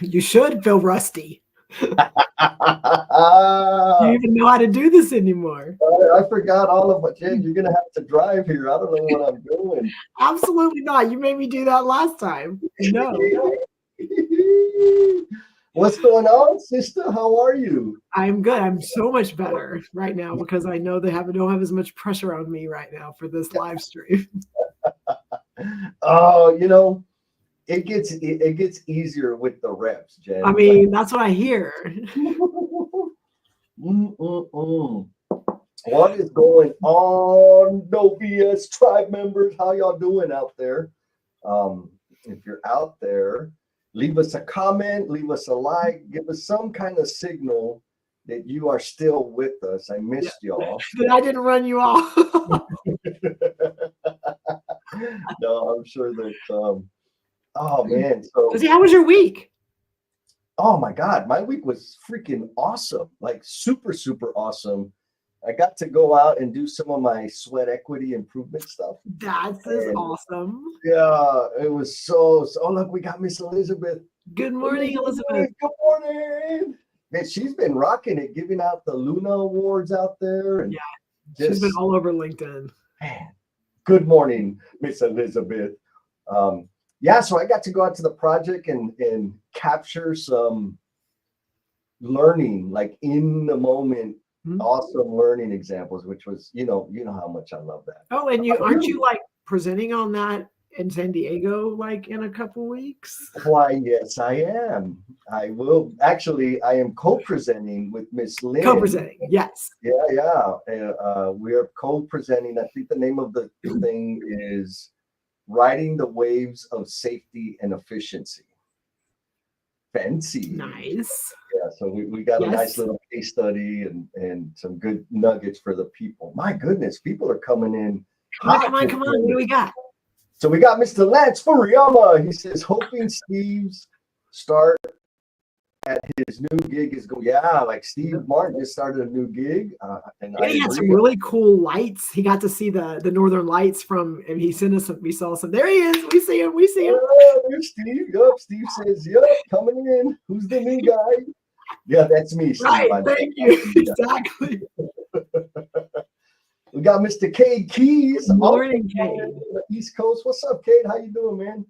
You should feel rusty. Do I you even know how to do this anymore? forgot all of it. Jen, you're gonna have to drive here. I don't know what I'm doing. Absolutely not. You made me do that last time. No. What's going on, sister? How are you? I'm good. I'm so much better right now because I know they don't have as much pressure on me right now for this live stream. Oh, it gets easier with the reps, Jen. I mean, that's what I hear. Mm-mm-mm. What is going on, NoBS tribe members? How y'all doing out there? If you're out there, leave us a comment, leave us a like, give us some kind of signal that you are still with us. I missed y'all. That I didn't run you off. No, I'm sure that. Oh man, so How was your week? oh my God, my week was freaking awesome, like super, super awesome. I got to go out and do some of my sweat equity improvement stuff. That's awesome. Yeah, it was so. Oh, look, we got Miss Elizabeth. Good morning, Elizabeth. Good morning. Man, she's been rocking it, giving out the Luna Awards out there. And she's been all over LinkedIn. Man, good morning, Miss Elizabeth. So I got to go out to the project and capture some learning, like in the moment. Awesome learning examples, which was, you know how much I love that. Oh, and aren't you like presenting on that in San Diego, like in a couple weeks? Why, yes, I am. I will actually. I am co-presenting with Miss Lynn. Co-presenting, yes. Yeah. We are co-presenting. I think the name of the thing is "Riding the Waves of Safety and Efficiency." Fancy. Nice. Yeah, so we got a nice little case study and some good nuggets for the people. My goodness, people are coming in. Come on. What do we got? So we got Mr. Lance Furiyama. He says, hoping Steve's start at his new gig is going. Yeah, like Steve Martin just started a new gig. And he had some really cool lights. He got to see the Northern Lights and he sent us some. We saw some. There he is. We see him. Yeah, there's Steve. Yep. Steve says, yep, coming in. Who's the new guy? Yeah, that's me. Steve. Right. Thank you. Exactly. We got Mr. Cade Keys. Good morning, Cade. The East Coast. What's up, Cade? How you doing, man?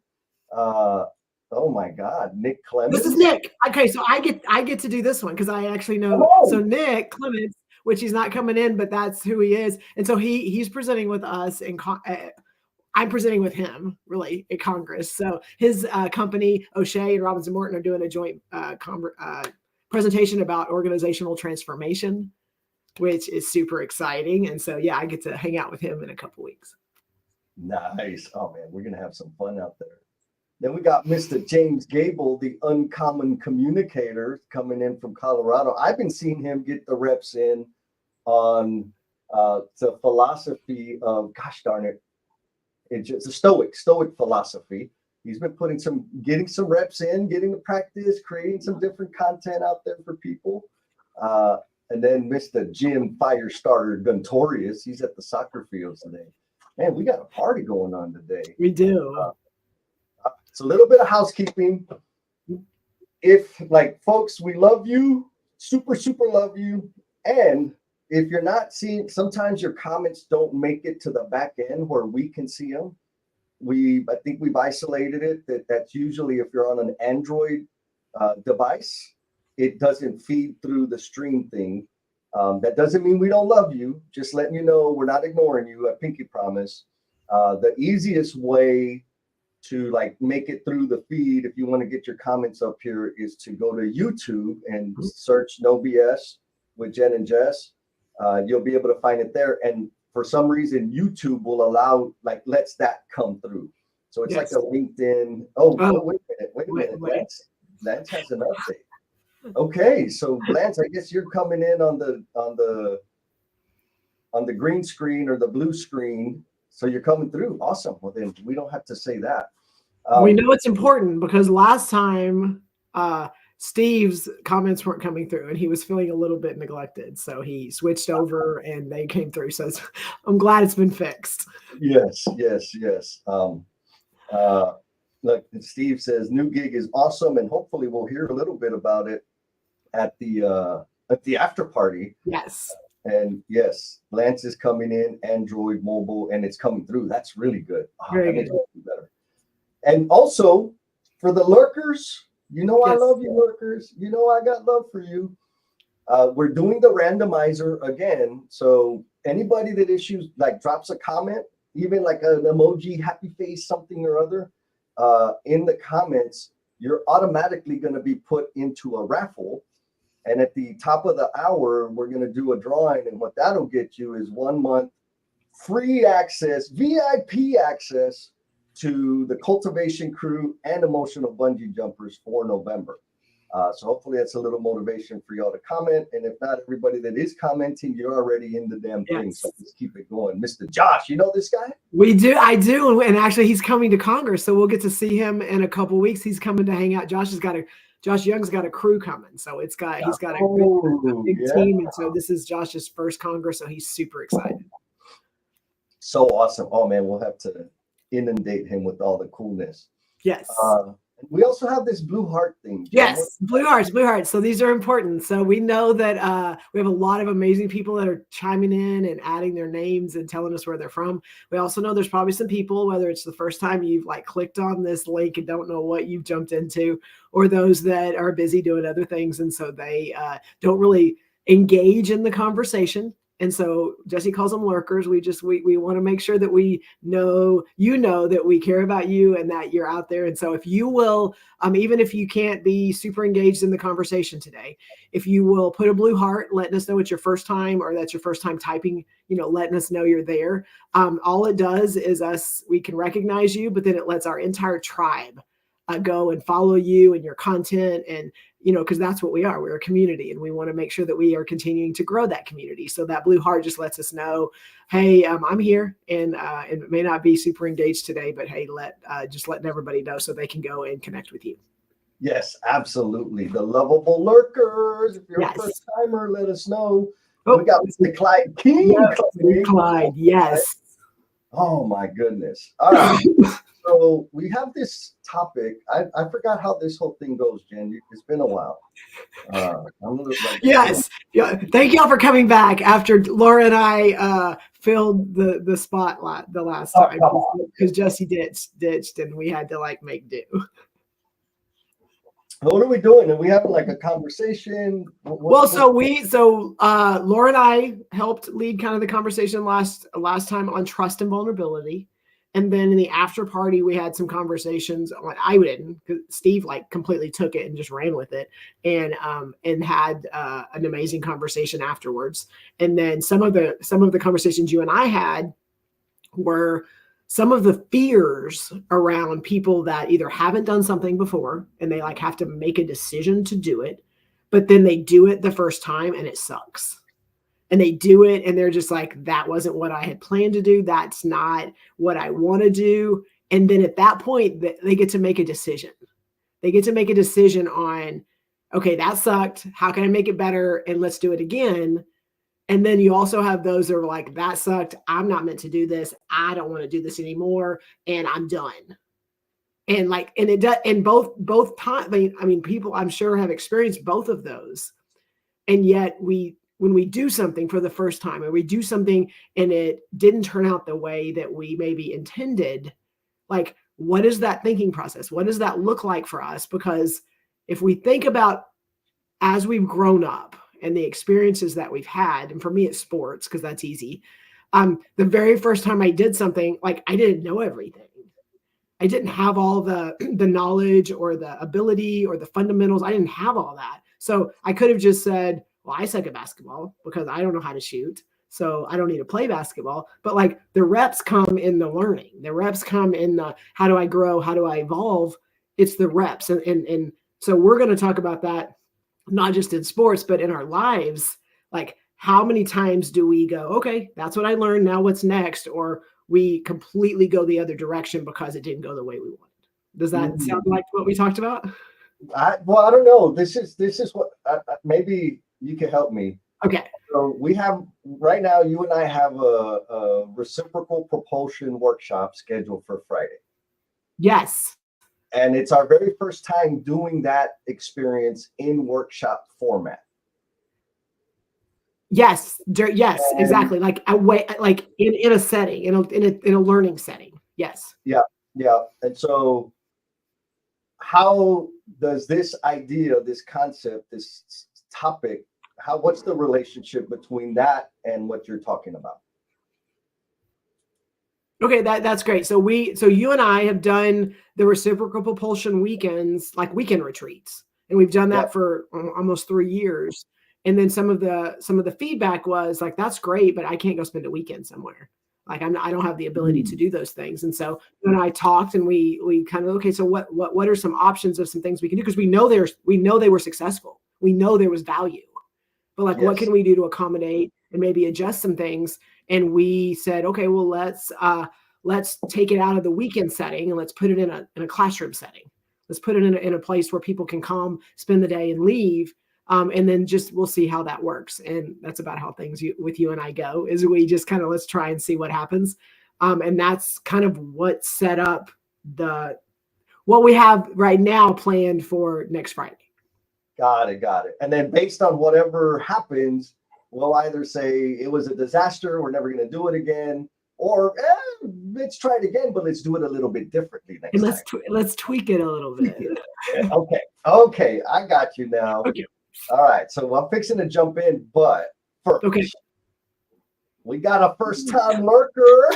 Oh my God, Nick Clemens. This is Nick. Okay, so I get to do this one because I actually know. So Nick Clemens, which he's not coming in, but that's who he is, and so he's presenting with us, and I'm presenting with him really at Congress. So his company O'Shea and Robinson Morton are doing a joint presentation about organizational transformation, which is super exciting. And so I get to hang out with him in a couple weeks. Nice. Oh man, we're gonna have some fun out there. Then we got Mr. James Gable, the uncommon communicator, coming in from Colorado. I've been seeing him get the reps in on the philosophy of, gosh darn it, it's just a stoic philosophy. He's been getting some reps in, getting the practice, creating some different content out there for people. And then Mr. Jim Firestarter Guntorius, he's at the soccer fields today. Man, we got a party going on today. We do. It's a little bit of housekeeping. If, like, folks, we love you, super, super love you. And if you're not seeing, sometimes your comments don't make it to the back end where we can see them. I think we've isolated it. That's usually if you're on an Android device, it doesn't feed through the stream thing. That doesn't mean we don't love you. Just letting you know we're not ignoring you. I pinky promise. The easiest way to make it through the feed, if you want to get your comments up here, is to go to YouTube and search NoBS with Jen and Jess. You'll be able to find it there. And for some reason, YouTube will allow, lets that come through. So it's like a LinkedIn. Oh, wait a minute. Lance has an update. Okay, so Lance, I guess you're coming in on the green screen or the blue screen. So you're coming through. Awesome. Well, then we don't have to say that. We know it's important because last time Steve's comments weren't coming through and he was feeling a little bit neglected. So he switched over and they came through. So I'm glad it's been fixed. Yes. Look, Steve says new gig is awesome, and hopefully we'll hear a little bit about it at the after party. Yes. And yes, Lance is coming in Android mobile, and it's coming through. That's really good. Very that good. makes it better. And also for the lurkers, you know, I love you, lurkers. You know, I got love for you. We're doing the randomizer again. So anybody that issues, like drops a comment, even like an emoji, happy face, something or other, in the comments, you're automatically going to be put into a raffle. And at the top of the hour, we're going to do a drawing. And what that'll get you is 1 month free access, VIP access to the cultivation crew and emotional bungee jumpers for November. So hopefully that's a little motivation for y'all to comment. And if not, everybody that is commenting, you're already in the damn thing. So let's keep it going. Mr. Josh, you know this guy? We do. I do. And actually, he's coming to Congress. So we'll get to see him in a couple of weeks. He's coming to hang out. Josh Young's got a crew coming. So he's got a big team. And so this is Josh's first Congress. So he's super excited. So awesome. Oh, man, we'll have to inundate him with all the coolness. Yes. We also have this blue heart thing. Yes, blue hearts. So these are important. So we know that we have a lot of amazing people that are chiming in and adding their names and telling us where they're from. We also know there's probably some people, whether it's the first time you've like clicked on this link and don't know what you've jumped into, or those that are busy doing other things. And so they don't really engage in the conversation. And so Jesse calls them lurkers. We want to make sure that we know, that we care about you and that you're out there. And so if you will, even if you can't be super engaged in the conversation today, if you will put a blue heart, letting us know it's your first time or that's your first time typing, letting us know you're there. All it does is we can recognize you, but then it lets our entire tribe go and follow you and your content. And because that's what we are. We're a community, and we want to make sure that we are continuing to grow that community. So that blue heart just lets us know, hey, I'm here, and it may not be super engaged today, but hey, just letting everybody know so they can go and connect with you. Yes, absolutely. The lovable lurkers. If you're a first timer, let us know. Oh, we got Mr. Clyde King. Yes, Clyde, yes. Oh my goodness. All right. So we have this topic. I forgot how this whole thing goes, Jen. It's been a while. Yes. Yeah. Thank y'all for coming back after Laura and I filled the spotlight the last time because Jesse ditched and we had to make do. What are we doing? Are we having a conversation? Laura and I helped lead kind of the conversation last time on trust and vulnerability. And then in the after party, we had some conversations on, I didn't, because Steve completely took it and just ran with it and had an amazing conversation afterwards. And then some of the conversations you and I had were some of the fears around people that either haven't done something before and they have to make a decision to do it, but then they do it the first time and it sucks. And they do it and they're just that wasn't what I had planned to do. That's not what I want to do. And then at that point, they get to make a decision. They get to make a decision on, okay, that sucked. How can I make it better? And let's do it again. And then you also have those that are that sucked. I'm not meant to do this. I don't want to do this anymore. And I'm done. And and it does, and both times, I mean, people I'm sure have experienced both of those. And yet when we do something for the first time or we do something and it didn't turn out the way that we maybe intended, what is that thinking process? What does that look like for us? Because if we think about as we've grown up and the experiences that we've had, and for me, it's sports because that's easy. The very first time I did something, I didn't know everything. I didn't have all the knowledge or the ability or the fundamentals. I didn't have all that. So I could have just said, well, I suck at basketball because I don't know how to shoot. So I don't need to play basketball. But the reps come in the learning. The reps come in the how do I grow? How do I evolve? It's the reps. And so we're going to talk about that, not just in sports, but in our lives. How many times do we go, okay, that's what I learned. Now what's next? Or we completely go the other direction because it didn't go the way we wanted. Does that sound like what we talked about? I don't know. This is what maybe you can help me. Okay. So we have right now, you and I have a reciprocal propulsion workshop scheduled for Friday. Yes. And it's our very first time doing that experience in workshop format. Yes, yes, And exactly. Like a way, like in a setting, in a learning setting. Yes. yeah, yeah. And so how does this idea, this concept, this topic, what's the relationship between that and what you're talking about? Okay, that's great. So you and I have done the reciprocal propulsion weekends, like weekend retreats, and we've done that for almost 3 years. And then some of the feedback was like, that's great, but I can't go spend a weekend somewhere. Like I don't have the ability to do those things. And so when I talked and we kind of, okay, so what are some options of some things we can do? Because we know they were successful. We know there was value. But like, what can we do to accommodate and maybe adjust some things? And we said, okay, well, let's take it out of the weekend setting and let's put it in a classroom setting. Let's put it in a place where people can come, spend the day, and leave. And then we'll see how that works. And that's about how things with you and I go. Is we just kind of let's try and see what happens. And that's kind of what set up what we have right now planned for next Friday. Got it. And then based on whatever happens, we'll either say it was a disaster, we're never going to do it again, or let's try it again, but let's do it a little bit differently next time. Let's tweak it a little bit. Okay, I got you now. Okay. All right, so I'm fixing to jump in, but first, we got a first-time lurker.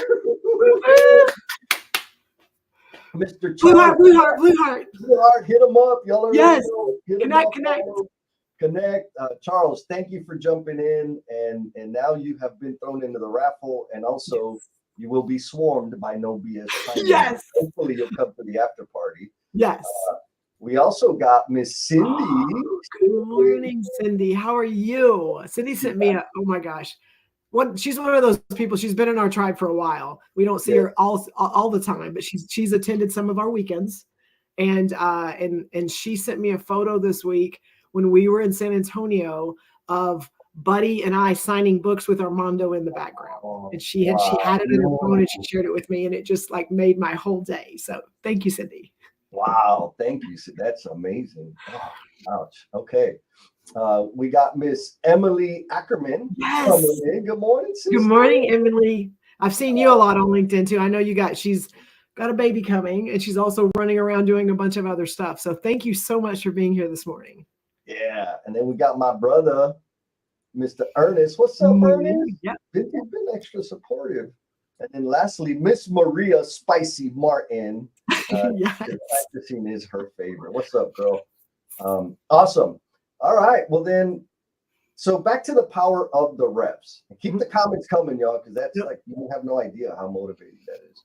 Mr. Charles. Blue heart. Hit him up. Y'all are yes. Connect. Charles, thank you for jumping in. And now you have been thrown into the raffle. And also, you will be swarmed by NoBS. Yes. Hopefully, you'll come to the after party. Yes. We also got Miss Cindy. Good morning, Cindy. How are you? Cindy sent me oh my gosh. She's one of those people. She's been in our tribe for a while. We don't see her all the time, but she's attended some of our weekends, and she sent me a photo this week when we were in San Antonio of Buddy and I signing books with Armando in the background, and she had it in her phone and she shared it with me, and it just like made my whole day. So thank you, Cindy. Wow, thank you. That's amazing. Oh, ouch. Okay. We got Miss Emily Ackerman. Yes. Good morning, sister. Good morning, Emily. I've seen you a lot on LinkedIn too. I know she's got a baby coming, and she's also running around doing a bunch of other stuff. So thank you so much for being here this morning. Yeah. And then we got my brother, Mr. Ernest. What's up, Ernest? Yeah. Been extra supportive. And then lastly, Miss Maria Spicy Martin. Yes. Practicing is her favorite. What's up, girl? Awesome. All right. Well, then, so back to the power of the reps. Keep the comments coming, y'all, because that's like, you have no idea how motivating that is.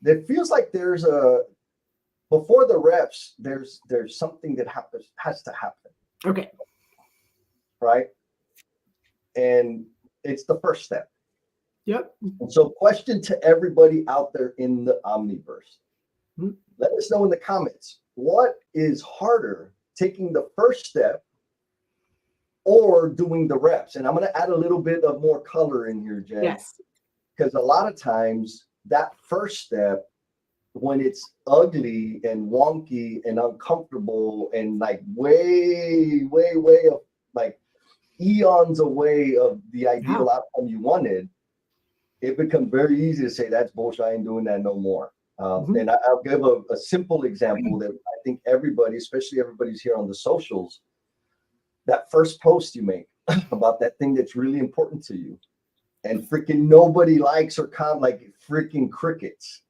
It feels like before the reps, there's something that has to happen. Okay. Right. And it's the first step. Yep. And so question to everybody out there in the Omniverse. Let us know in the comments, what is harder, taking the first step or doing the reps? And I'm going to add a little bit of more color in here, Jen. Yes. Because a lot of times that first step, when it's ugly and wonky and uncomfortable and like way of like eons away of the ideal outcome you wanted, it becomes very easy to say, that's bullshit, I ain't doing that no more. And I'll give a simple example that I think everybody, especially everybody's here on the socials, that first post you make about that thing that's really important to you, and freaking nobody likes or like freaking crickets.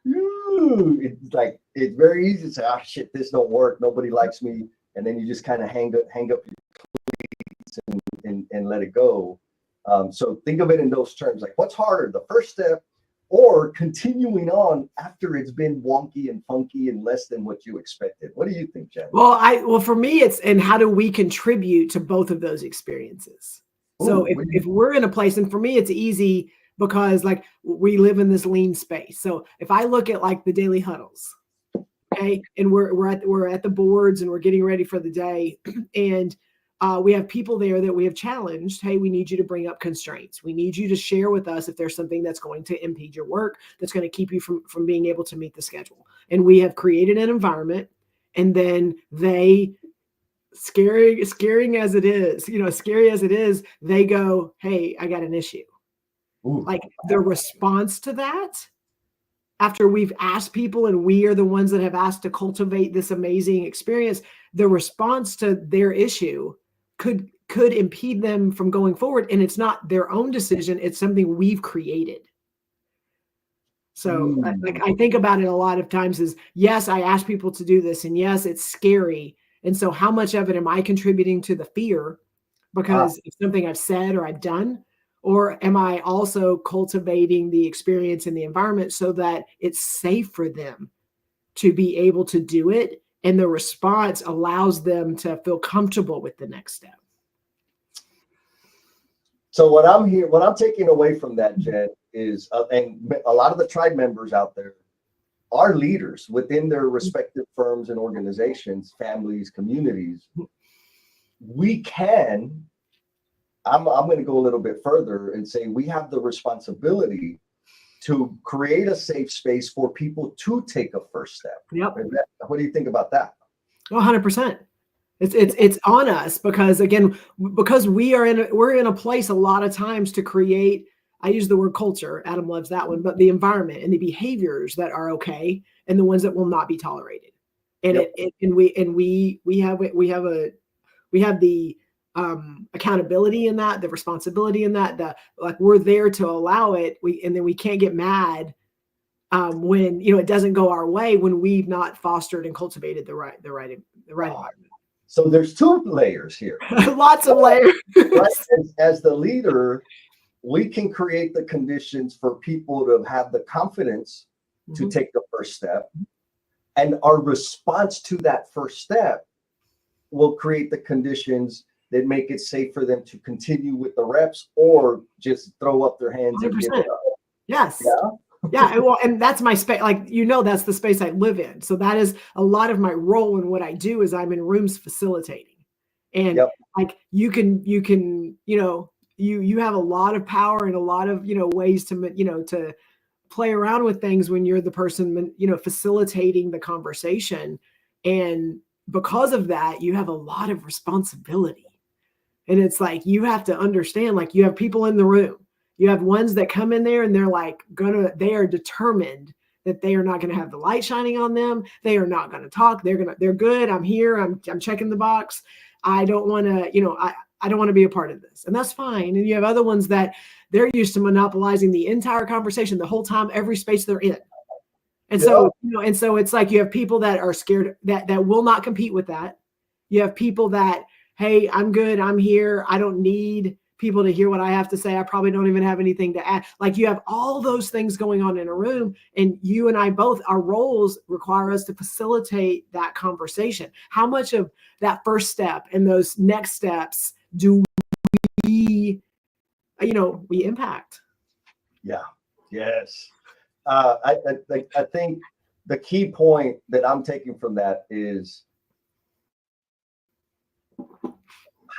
It's like, it's very easy to say, shit, this don't work, nobody likes me, and then you just kind of hang up your tweets and let it go. So think of it in those terms, like what's harder, the first step or continuing on after it's been wonky and funky and less than what you expected? What do you think, Jen? Well, for me, it's, and how do we contribute to both of those experiences? So if we're in a place, and for me, it's easy because like we live in this lean space. So if I look at like the daily huddles, okay, and we're at the boards and we're getting ready for the day, and we have people there that we have challenged. Hey, we need you to bring up constraints. We need you to share with us if there's something that's going to impede your work, that's going to keep you from being able to meet the schedule. And we have created an environment, and then they, scary as it is, scary as it is, they go, hey, I got an issue. Ooh. Like the response to that, after we've asked people and we are the ones that have asked to cultivate this amazing experience, the response to their issue could impede them from going forward. And it's not their own decision. It's something we've created. So like, I think about it a lot of times is, yes, I ask people to do this, and yes, it's scary. And so how much of it am I contributing to the fear because it's something I've said or I've done? Or am I also cultivating the experience in the environment so that it's safe for them to be able to do it? And the response allows them to feel comfortable with the next step. So what I'm taking away from that, Jen, is, and a lot of the tribe members out there are leaders within their respective firms and organizations, families, communities. We can, I'm going to go a little bit further and say we have the responsibility to create a safe space for people to take a first step. Yep. What do you think about that? 100%. It's on us because, again, because we're in a place a lot of times to create, I use the word culture, Adam loves that one, but the environment and the behaviors that are okay and the ones that will not be tolerated. And we have the accountability in that, the responsibility in that, like we're there to allow it. And then we can't get mad when it doesn't go our way, when we've not fostered and cultivated the right environment. So there's two layers here. Lots of layers. Right? As the leader, we can create the conditions for people to have the confidence to take the first step. And our response to that first step will create the conditions that make it safe for them to continue with the reps or just throw up their hands 100%. And give it up. Yes. Yeah. Yeah, well, and that's my space. Like, that's the space I live in. So that is a lot of my role in what I do is I'm in rooms facilitating. And like you have a lot of power and a lot of, ways to play around with things when you're the person, facilitating the conversation. And because of that, you have a lot of responsibility. And it's like, you have to understand, like you have people in the room. You have ones that come in there and they're like they are determined that they are not going to have the light shining on them. They are not going to talk. They're good. I'm here. I'm checking the box. I don't want to, I don't want to be a part of this. And that's fine. And you have other ones that they're used to monopolizing the entire conversation the whole time, every space they're in. And so, and so it's like you have people that are scared that will not compete with that. You have people that, hey, I'm good. I'm here. I don't need people to hear what I have to say. I probably don't even have anything to add. Like you have all those things going on in a room, and you and I both, our roles require us to facilitate that conversation. How much of that first step and those next steps do we impact? Yeah. Yes. I think the key point that I'm taking from that is,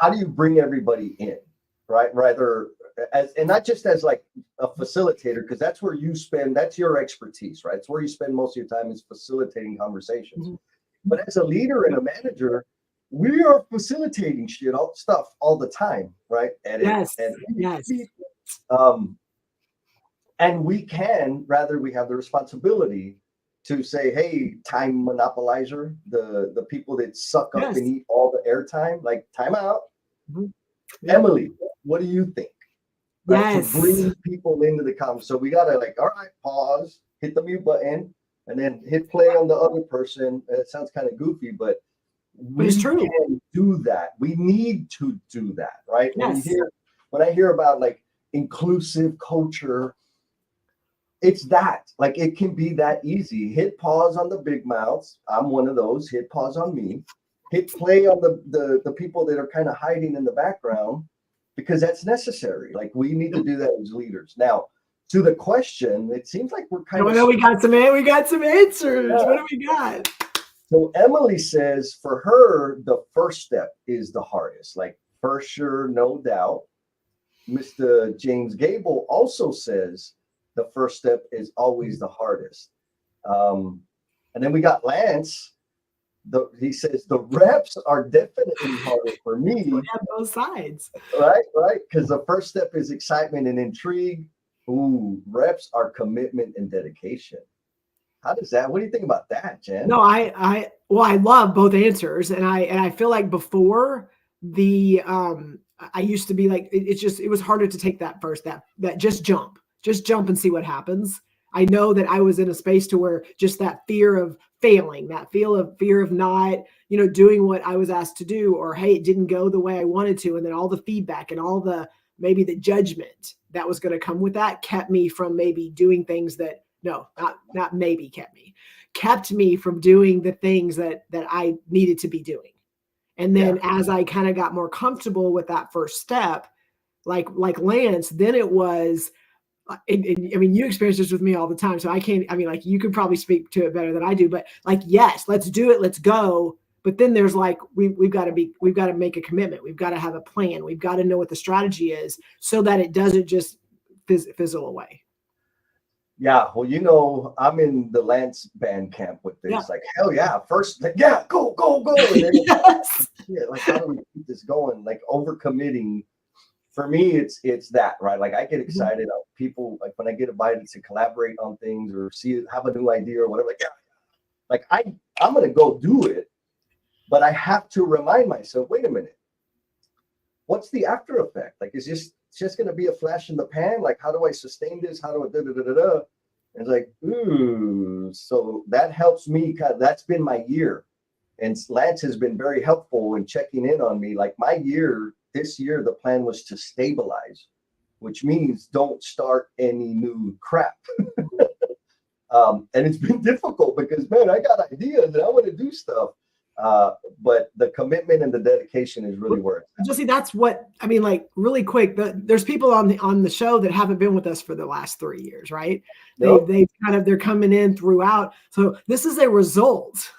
how do you bring everybody in? Right, rather as, and not just as like a facilitator, because that's where that's your expertise, right? It's where you spend most of your time is facilitating conversations. But as a leader and a manager, we are facilitating stuff all the time, right? Yes. And we have the responsibility to say, hey, time monopolizer, the people that suck up and eat all the airtime, like time out. Emily, what do you think? Right? Yes. To bring people into the conversation. So we got to all right, pause, hit the mute button, and then hit play on the other person. It sounds kind of goofy, but it's true. Can do that. We need to do that, right? Yes. When I hear about like inclusive culture, it's that. Like it can be that easy. Hit pause on the big mouths. I'm one of those. Hit pause on me. Hit play on the people that are kind of hiding in the background, because that's necessary. Like we need to do that as leaders. Now, to the question, it seems like we're kind of. We got some answers. Yeah. What do we got? So Emily says for her, the first step is the hardest, like for sure, no doubt. Mr. James Gable also says the first step is always the hardest. And then we got Lance. He says the reps are definitely harder for me. We have both sides. Right. Because the first step is excitement and intrigue. Ooh, reps are commitment and dedication. What do you think about that, Jen? No, I love both answers. And I feel like before I used to be like, it was harder to take that first, that just jump and see what happens. I know that I was in a space to where just that fear of failing, that fear of not, doing what I was asked to do, or, hey, it didn't go the way I wanted to. And then all the feedback and all maybe the judgment that was going to come with that kept me from maybe doing things that, not maybe kept me from doing the things that I needed to be doing. And then as I kind of got more comfortable with that first step, like Lance, then it was, and I mean, you experience this with me all the time. So like you could probably speak to it better than I do, but like, yes, let's do it. Let's go. But then there's like, we've got to make a commitment. We've got to have a plan. We've got to know what the strategy is so that it doesn't just fizzle away. Yeah. Well, I'm in the Lance band camp with this. Yeah. Like, hell yeah. First, like, yeah, go. And then, yes. Like, how do we keep this going? Like overcommitting. For me, it's that, right? Like I get excited. People, like when I get invited to collaborate on things or have a new idea or whatever, like I'm gonna go do it, but I have to remind myself, wait a minute, what's the after effect? Like, it's just gonna be a flash in the pan? Like, how do I sustain this? How do I da-da-da-da-da? And it's like, ooh, so that helps me. That's been my year. And Lance has been very helpful in checking in on me. Like this year, the plan was to stabilize, which means don't start any new crap. And it's been difficult because, man, I got ideas and I want to do stuff. But the commitment and the dedication is really worth it. Jesse, that's what I mean. Like really quick, there's people on the show that haven't been with us for the last 3 years, right? Nope. They're coming in throughout. So this is a result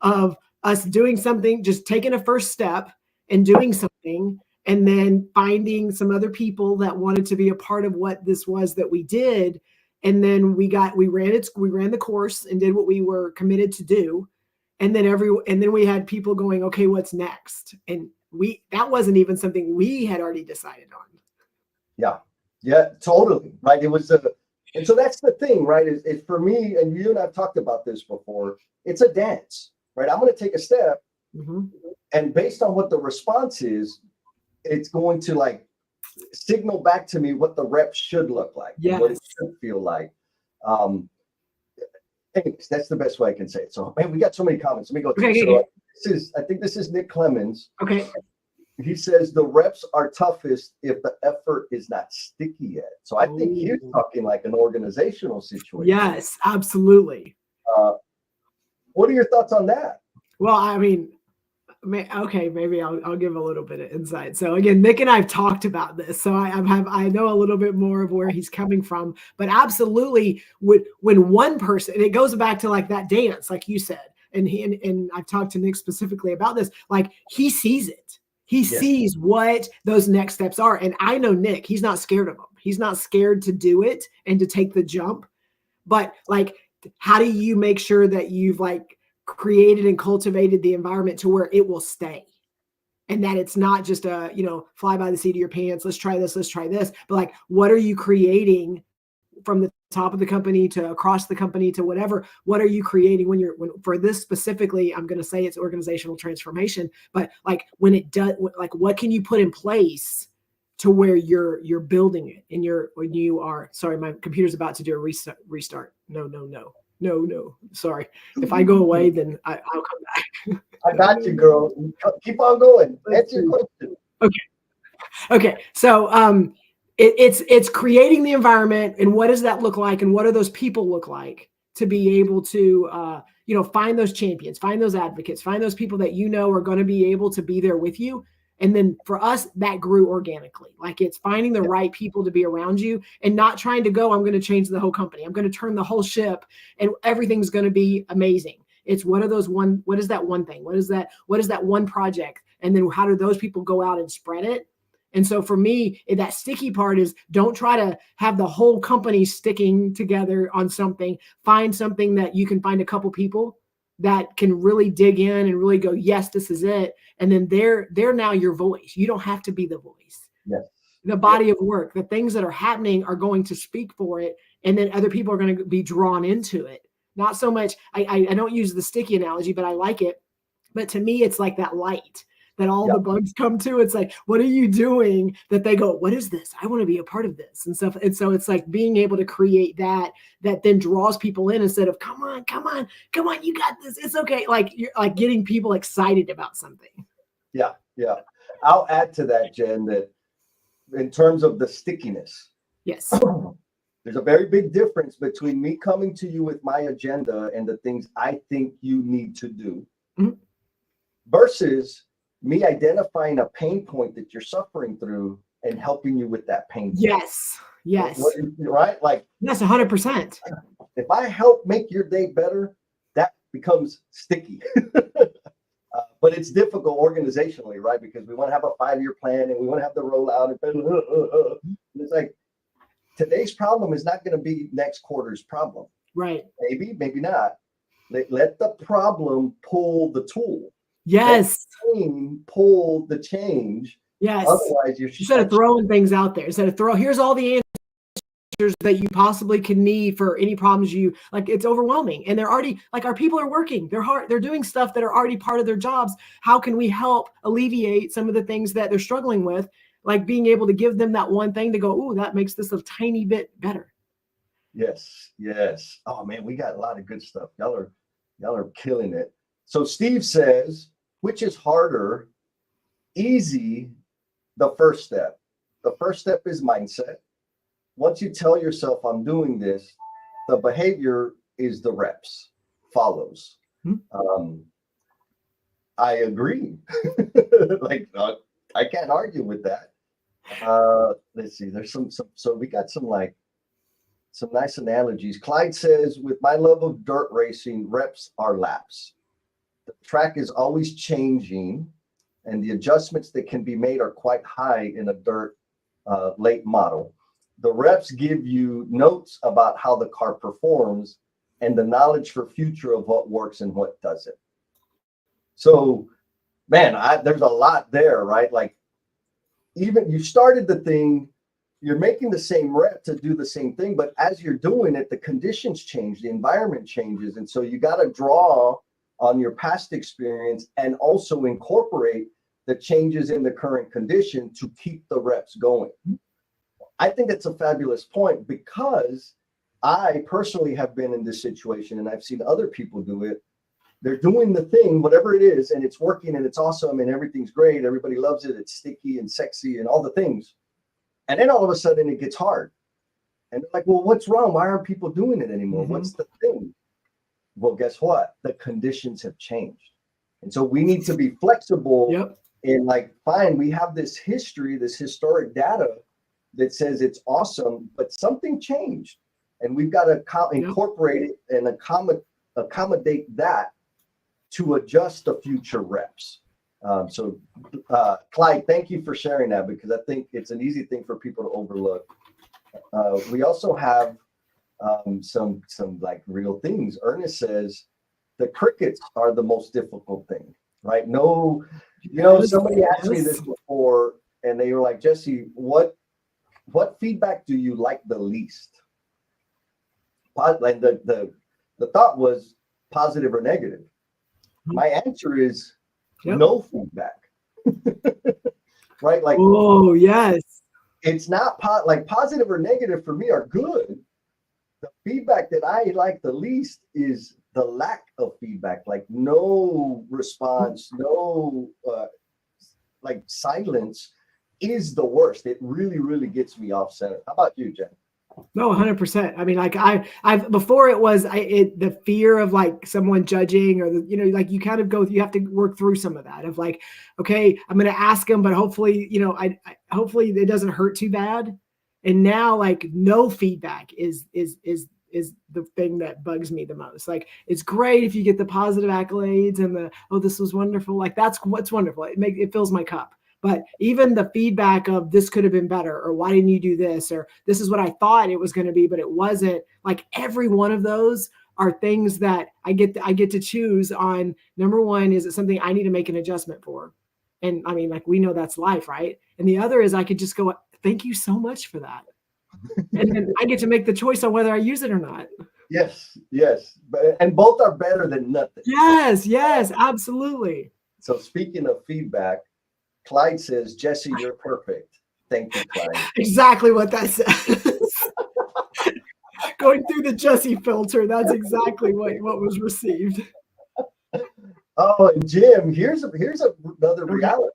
of us doing something, just taking a first step and doing something, and then finding some other people that wanted to be a part of what this was that we did. And then we ran the course and did what we were committed to do. And then we had people going, okay, what's next? And that wasn't even something we had already decided on. Yeah, totally. Right. It was and so that's the thing, right? Is for me, and you and I've talked about this before, it's a dance, right? I'm going to take a step, and based on what the response is, it's going to like signal back to me what the reps should look like, what it should feel like. Anyways, that's the best way I can say it. So, man, we got so many comments. Let me go through. I think this is Nick Clemens. Okay. He says the reps are toughest if the effort is not sticky yet. So I think he's talking like an organizational situation. Yes, absolutely. What are your thoughts on that? Well, I mean, okay, maybe I'll give a little bit of insight. So again, Nick and I have talked about this, so I know a little bit more of where he's coming from. But absolutely, when one person, and it goes back to like that dance, like you said, and I've talked to Nick specifically about this. Like he sees it, he sees what those next steps are, and I know Nick, he's not scared of them. He's not scared to do it and to take the jump. But like, how do you make sure that you've like created and cultivated the environment to where it will stay, and that it's not just a, fly by the seat of your pants, let's try this, but like, what are you creating from the top of the company to across the company to whatever? What are you creating when for this specifically, I'm going to say it's organizational transformation, but like when it does, like what can you put in place to where you're building it and when you are, sorry, my computer's about to do a restart. No. Sorry. If I go away, then I'll come back. I got you, girl. Keep on going. Answer your question. Okay. So it's creating the environment, and what does that look like, and what do those people look like to be able to find those champions, find those advocates, find those people that are going to be able to be there with you. And then for us, that grew organically. Like it's finding the right people to be around you and not trying to go, I'm going to change the whole company, I'm going to turn the whole ship and everything's going to be amazing. It's what is that one thing? What is that one project? And then how do those people go out and spread it? And so for me, that sticky part is don't try to have the whole company sticking together on something. Find something that you can find a couple people that can really dig in and really go, yes, this is it. And then they're now your voice. You don't have to be the voice. Yes. The body of work, the things that are happening are going to speak for it. And then other people are going to be drawn into it. Not so much, I don't use the sticky analogy, but I like it. But to me, it's like that light that all the bugs come to. It's like, what are you doing? That they go, what is this? I want to be a part of this and stuff. And so it's like being able to create that then draws people in instead of come on, you got this. It's okay. Like you're like getting people excited about something. Yeah. I'll add to that, Jen, that in terms of the stickiness. Yes. There's a very big difference between me coming to you with my agenda and the things I think you need to do versus me identifying a pain point that you're suffering through and helping you with that pain point. Yes. Right? Like, yes, 100%. If I help make your day better, that becomes sticky. But it's difficult organizationally, right? Because we want to have a 5-year plan and we want to have the rollout. And it's like, today's problem is not going to be next quarter's problem. Right. Maybe not. Let the problem pull the tool. Yes. Let the team pull the change. Yes. Otherwise, instead of throwing things out there, here's all the answers that you possibly can need for any problems it's overwhelming. And they're already our people are working. They're doing stuff that are already part of their jobs. How can we help alleviate some of the things that they're struggling with? Like being able to give them that one thing to go, ooh, that makes this a tiny bit better. Yes. Oh man, we got a lot of good stuff. Y'all are killing it. So Steve says, which is harder? Easy, the first step. The first step is mindset. Once you tell yourself I'm doing this, the behavior is the reps, follows. I agree. I can't argue with that. Let's see. There's so we got some nice analogies. Clyde says, with my love of dirt racing, reps are laps. The track is always changing, and the adjustments that can be made are quite high in a dirt late model. The reps give you notes about how the car performs and the knowledge for future of what works and what doesn't. So, man, there's a lot there, right? Like, even you started the thing, you're making the same rep to do the same thing, but as you're doing it, the conditions change, the environment changes. And so you got to draw on your past experience and also incorporate the changes in the current condition to keep the reps going. I think that's a fabulous point because I personally have been in this situation and I've seen other people do it. They're doing the thing, whatever it is, and it's working and it's awesome and everything's great. Everybody loves it. It's sticky and sexy and all the things. And then all of a sudden it gets hard. And they're like, well, what's wrong? Why aren't people doing it anymore? What's the thing? Well, guess what? The conditions have changed. And so we need to be flexible and fine, we have this history, this historic data that says it's awesome, but something changed. And we've got to incorporate it and accommodate that to adjust the future reps. So Clyde, thank you for sharing that because I think it's an easy thing for people to overlook. We also have some real things. Ernest says the crickets are the most difficult thing, right? No, somebody asked me this before and they were like, Jesse, what feedback do you like the least? Like the thought was positive or negative. My answer is no feedback. Right? Like, oh yes, it's not positive or negative for me are good. The feedback that I like the least is the lack of feedback, like no response, no silence is the worst. It really, really gets me off center. How about you, Jen? No, 100%. I mean, I've before it was the fear of someone judging or you kind of you have to work through some of that of okay, I'm going to ask them, but hopefully, hopefully it doesn't hurt too bad. And now no feedback is is the thing that bugs me the most. Like, it's great if you get the positive accolades and the, oh, this was wonderful. Like, that's what's wonderful. It fills my cup. But even the feedback of this could have been better, or why didn't you do this, or this is what I thought it was going to be, but it wasn't. Like, every one of those are things that I get to choose on. Number one, is it something I need to make an adjustment for? And I mean, like, we know that's life, right? And the other is I could just go, thank you so much for that. And then I get to make the choice on whether I use it or not. Yes. And both are better than nothing. Yes, absolutely. So speaking of feedback, Clyde says, Jesse, you're perfect. Thank you, Clyde. Exactly what that says. Going through the Jesse filter, that's exactly what was received. Oh, and Jim, here's another reality.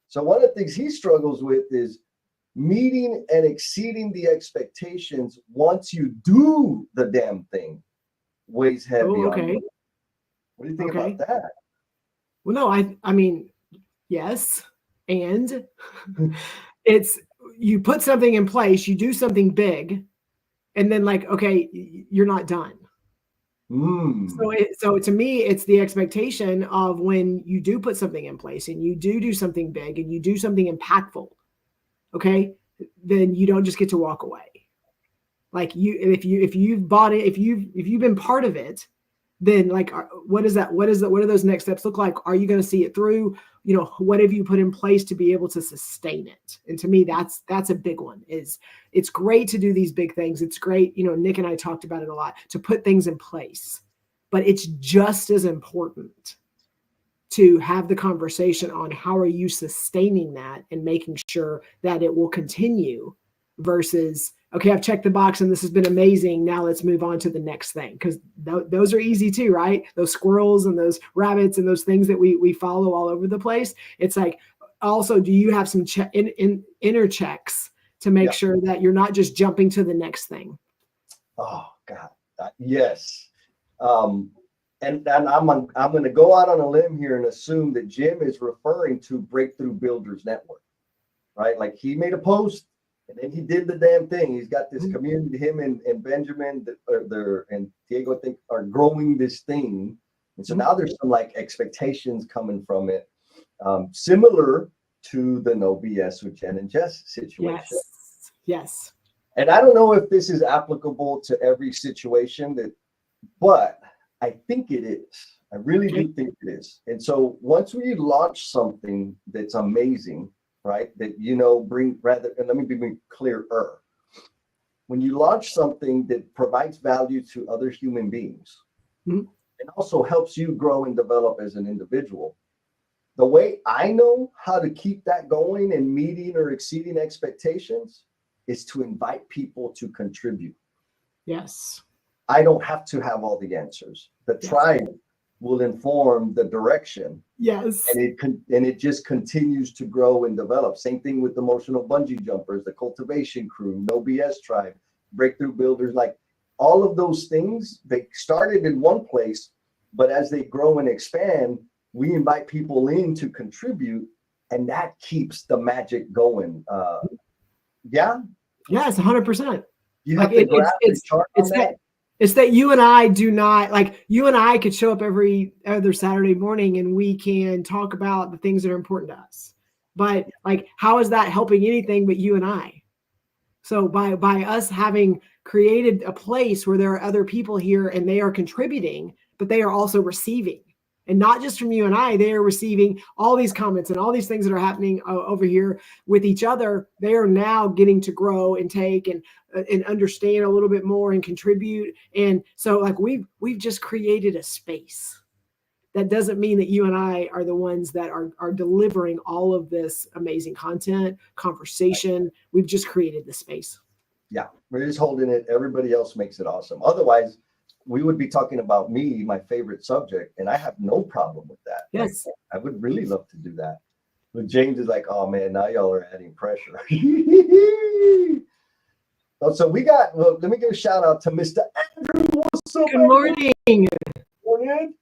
So one of the things he struggles with is meeting and exceeding the expectations once you do the damn thing. Weighs heavy on you. What do you think about that? Well, no, I mean, yes. And it's, you put something in place, you do something big, and then, like, okay, you're not done. So to me, it's the expectation of when you do put something in place and you do something big and you do something impactful, okay, then you don't just get to walk away. Like, if you've bought it, if you've been part of it, then, like, what is that? What do those next steps look like? Are you going to see it through? You know, what have you put in place to be able to sustain it? And to me, that's a big one. Is it's great to do these big things. It's great. You know, Nick and I talked about it a lot, to put things in place, but it's just as important to have the conversation on how are you sustaining that and making sure that it will continue versus, okay, I've checked the box and this has been amazing. Now let's move on to the next thing. Because those are easy too, right? Those squirrels and those rabbits and those things that we follow all over the place. It's like, also, do you have some inner checks to make sure that you're not just jumping to the next thing? Oh God, yes. And I'm going to go out on a limb here and assume that Jim is referring to Breakthrough Builders Network, right? Like, he made a post and then he did the damn thing. He's got this community. Him and Benjamin and Diego, I think, are growing this thing. And so now there's some, like, expectations coming from it, similar to the NoBS with Jen and Jess situation. Yes. And I don't know if this is applicable to every situation, but I think it is. I really do think it is. And so once we launch something that's amazing, right, that, you know, and let me be clearer. When you launch something that provides value to other human beings, and also helps you grow and develop as an individual, the way I know how to keep that going and meeting or exceeding expectations is to invite people to contribute. Yes. I don't have to have all the answers. The tribe will inform the direction. Yes. And it just continues to grow and develop. Same thing with emotional bungee jumpers, the cultivation crew, NoBS tribe, Breakthrough Builders, like all of those things, they started in one place, but as they grow and expand, we invite people in to contribute, and that keeps the magic going. Yes, 100%. You have to grasp and chart on that. It's that you and I do not, like, you and I could show up every other Saturday morning and we can talk about the things that are important to us. But, like, how is that helping anything but you and I? So by us having created a place where there are other people here and they are contributing, but they are also receiving. And not just from you and I, they are receiving all these comments and all these things that are happening over here with each other. They are now getting to grow and take and understand a little bit more and contribute. And so, like, we've just created a space. That doesn't mean that you and I are the ones that are delivering all of this amazing content, conversation. We've just created the space. Yeah, we're just holding it. Everybody else makes it awesome. Otherwise, we would be talking about me, my favorite subject, and I have no problem with that. Yes. Like, I would really love to do that. But James is like, oh man, now y'all are adding pressure. So let me give a shout out to Mr. Andrew. What's up? Good morning. Morning.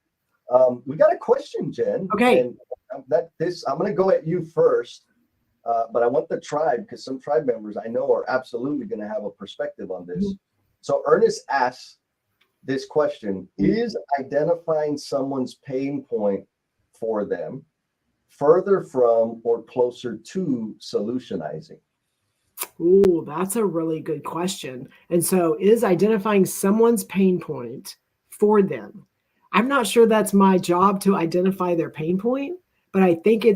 We got a question, Jen. Okay. And I'm going to go at you first, but I want the tribe, because some tribe members I know are absolutely going to have a perspective on this. So Ernest asks this question: is identifying someone's pain point for them further from or closer to solutionizing? Ooh, that's a really good question. And so, is identifying someone's pain point for them? I'm not sure that's my job to identify their pain point, but I think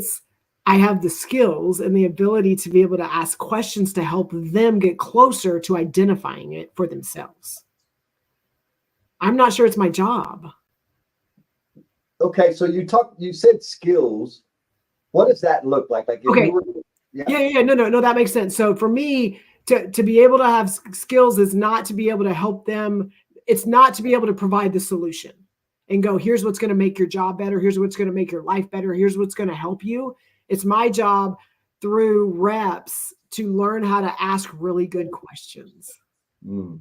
I have the skills and the ability to be able to ask questions to help them get closer to identifying it for themselves. I'm not sure it's my job. Okay, so you said skills. What does that look like? Like if Okay. you were, Yeah. No, that makes sense. So for me, to be able to have skills is not to be able to help them. It's not to be able to provide the solution and go, here's what's going to make your job better. Here's what's going to make your life better. Here's what's going to help you. It's my job through reps to learn how to ask really good questions. And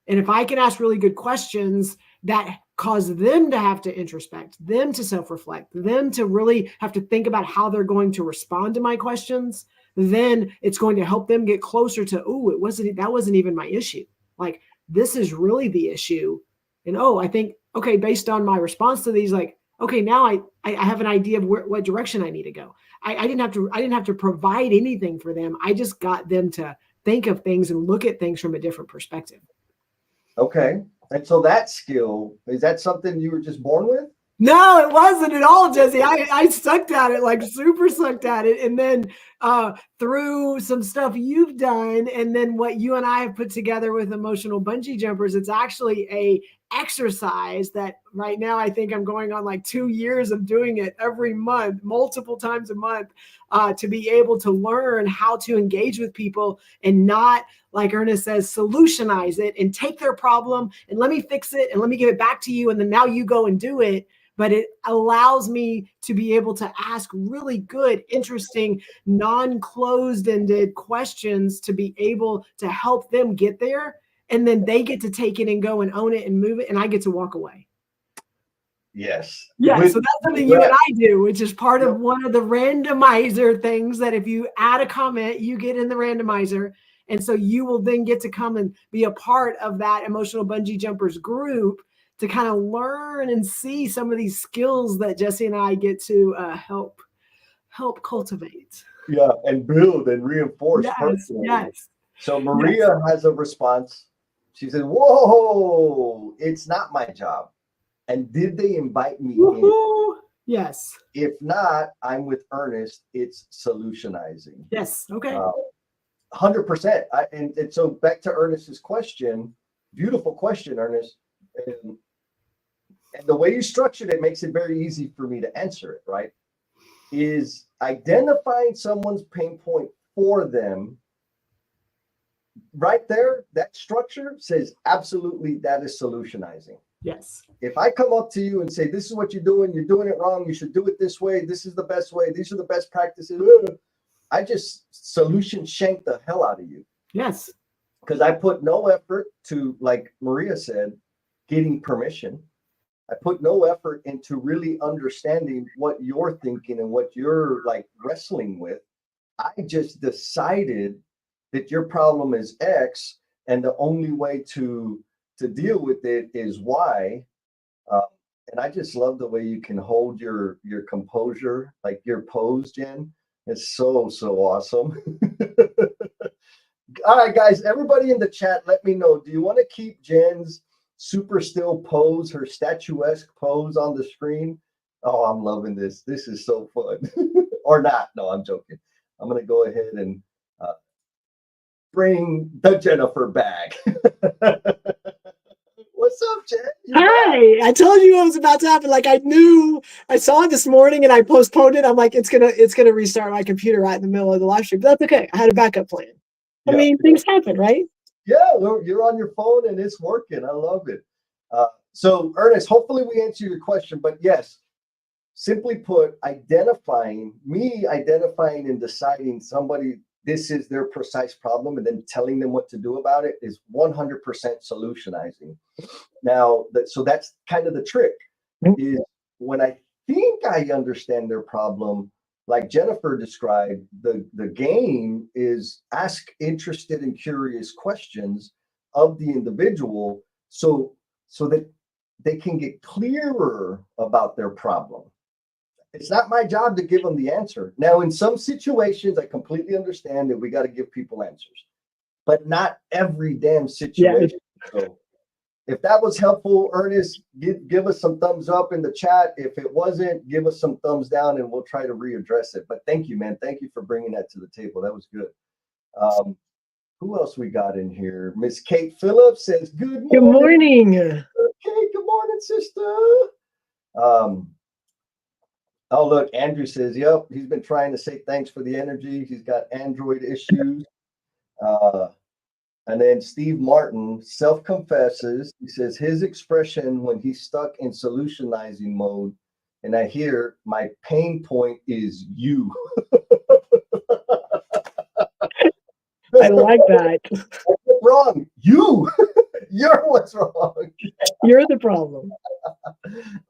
if I can ask really good questions that cause them to have to introspect, them to self-reflect, them to really have to think about how they're going to respond to my questions, then it's going to help them get closer to, that wasn't even my issue. Like, this is really the issue. And I think, okay, based on my response to these, like, okay, now I have an idea of what direction I need to go. I didn't have to provide anything for them. I just got them to think of things and look at things from a different perspective. Okay. And so that skill, is that something you were just born with? No, it wasn't at all, Jesse. I sucked at it, like super sucked at it. And then through some stuff you've done, and then what you and I have put together with emotional bungee jumpers, it's actually a exercise that right now I think I'm going on like 2 years of doing it every month, multiple times a month, to be able to learn how to engage with people and not, like Ernest says, solutionize it and take their problem and let me fix it and let me give it back to you. And then now you go and do it. But it allows me to be able to ask really good, interesting, non-closed-ended questions to be able to help them get there. And then they get to take it and go and own it and move it. And I get to walk away. Yes. Yeah. So that's something you and I do, which is part of one of the randomizer things that if you add a comment, you get in the randomizer. And so you will then get to come and be a part of that emotional bungee jumpers group to kind of learn and see some of these skills that Jesse and I get to help cultivate. Yeah, and build and reinforce. Yes. So Maria has a response. She said, "Whoa, it's not my job. And did they invite me in? Yes. If not, I'm with Ernest. It's solutionizing." Yes. Okay. 100%. And so back to Ernest's question, beautiful question, Ernest. And the way you structured it makes it very easy for me to answer it, right? Is identifying someone's pain point for them right there, that structure says absolutely that is solutionizing. Yes. If I come up to you and say, this is what you're doing it wrong, you should do it this way, this is the best way, these are the best practices, I just solution shank the hell out of you. Yes. Because I put no effort to, like Maria said, getting permission. I put no effort into really understanding what you're thinking and what you're like wrestling with. I just decided that your problem is X, and the only way to deal with it is Y. And I just love the way you can hold your composure, like your pose, Jen. It's so awesome. All right, guys, everybody in the chat, let me know. Do you want to keep Jen's super still pose, her statuesque pose on the screen? Oh, I'm loving this. This is so fun. Or not. No, I'm joking. I'm going to go ahead and bring the Jennifer back. What's up, Jen? Hey, I told you what was about to happen. Like I saw it this morning and I postponed it. I'm like, it's gonna restart my computer right in the middle of the live stream. But that's okay. I had a backup plan. I mean, things happen, right? Yeah, well, you're on your phone and it's working. I love it. So, Ernest, hopefully we answer your question. But yes, simply put, identifying and deciding somebody, this is their precise problem, and then telling them what to do about it is 100% solutionizing. Now, so that's kind of the trick, is when I think I understand their problem, like Jennifer described, the game is ask interested and curious questions of the individual, so that they can get clearer about their problem. It's not my job to give them the answer. Now, in some situations, I completely understand that we got to give people answers, but not every damn situation. Yeah. So if that was helpful, Ernest, give us some thumbs up in the chat. If it wasn't, give us some thumbs down and we'll try to readdress it. But thank you, man. Thank you for bringing that to the table. That was good. Who else we got in here? Miss Kate Phillips says, good morning. Good morning. Okay, good morning, sister. Oh, look, Andrew says, yep, he's been trying to say thanks for the energy. He's got Android issues. And then Steve Martin self-confesses. He says his expression when he's stuck in solutionizing mode, and I hear my pain point is you. I like that. What's wrong? You. You're what's wrong. You're the problem.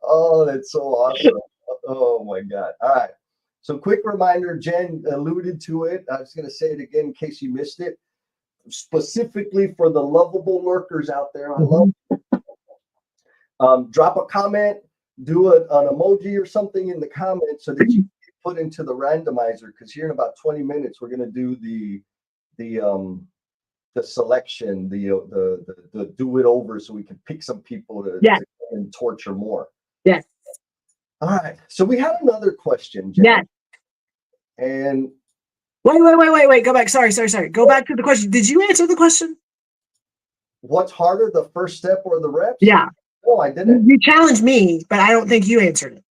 Oh, that's so awesome. Oh my God. All right. So quick reminder, Jen alluded to it. I was going to say it again in case you missed it. Specifically for the lovable lurkers out there, I love drop a comment, do an emoji or something in the comments so that you can put into the randomizer, because here in about 20 minutes we're going to do the selection, the do it over, so we can pick some people to and torture more. Yes. All right. So we had another question, Jen. Yes. And Wait. Go back. Sorry. Go back to the question. Did you answer the question? What's harder, the first step or the reps? Yeah. No, I didn't. You challenged me, but I don't think you answered it.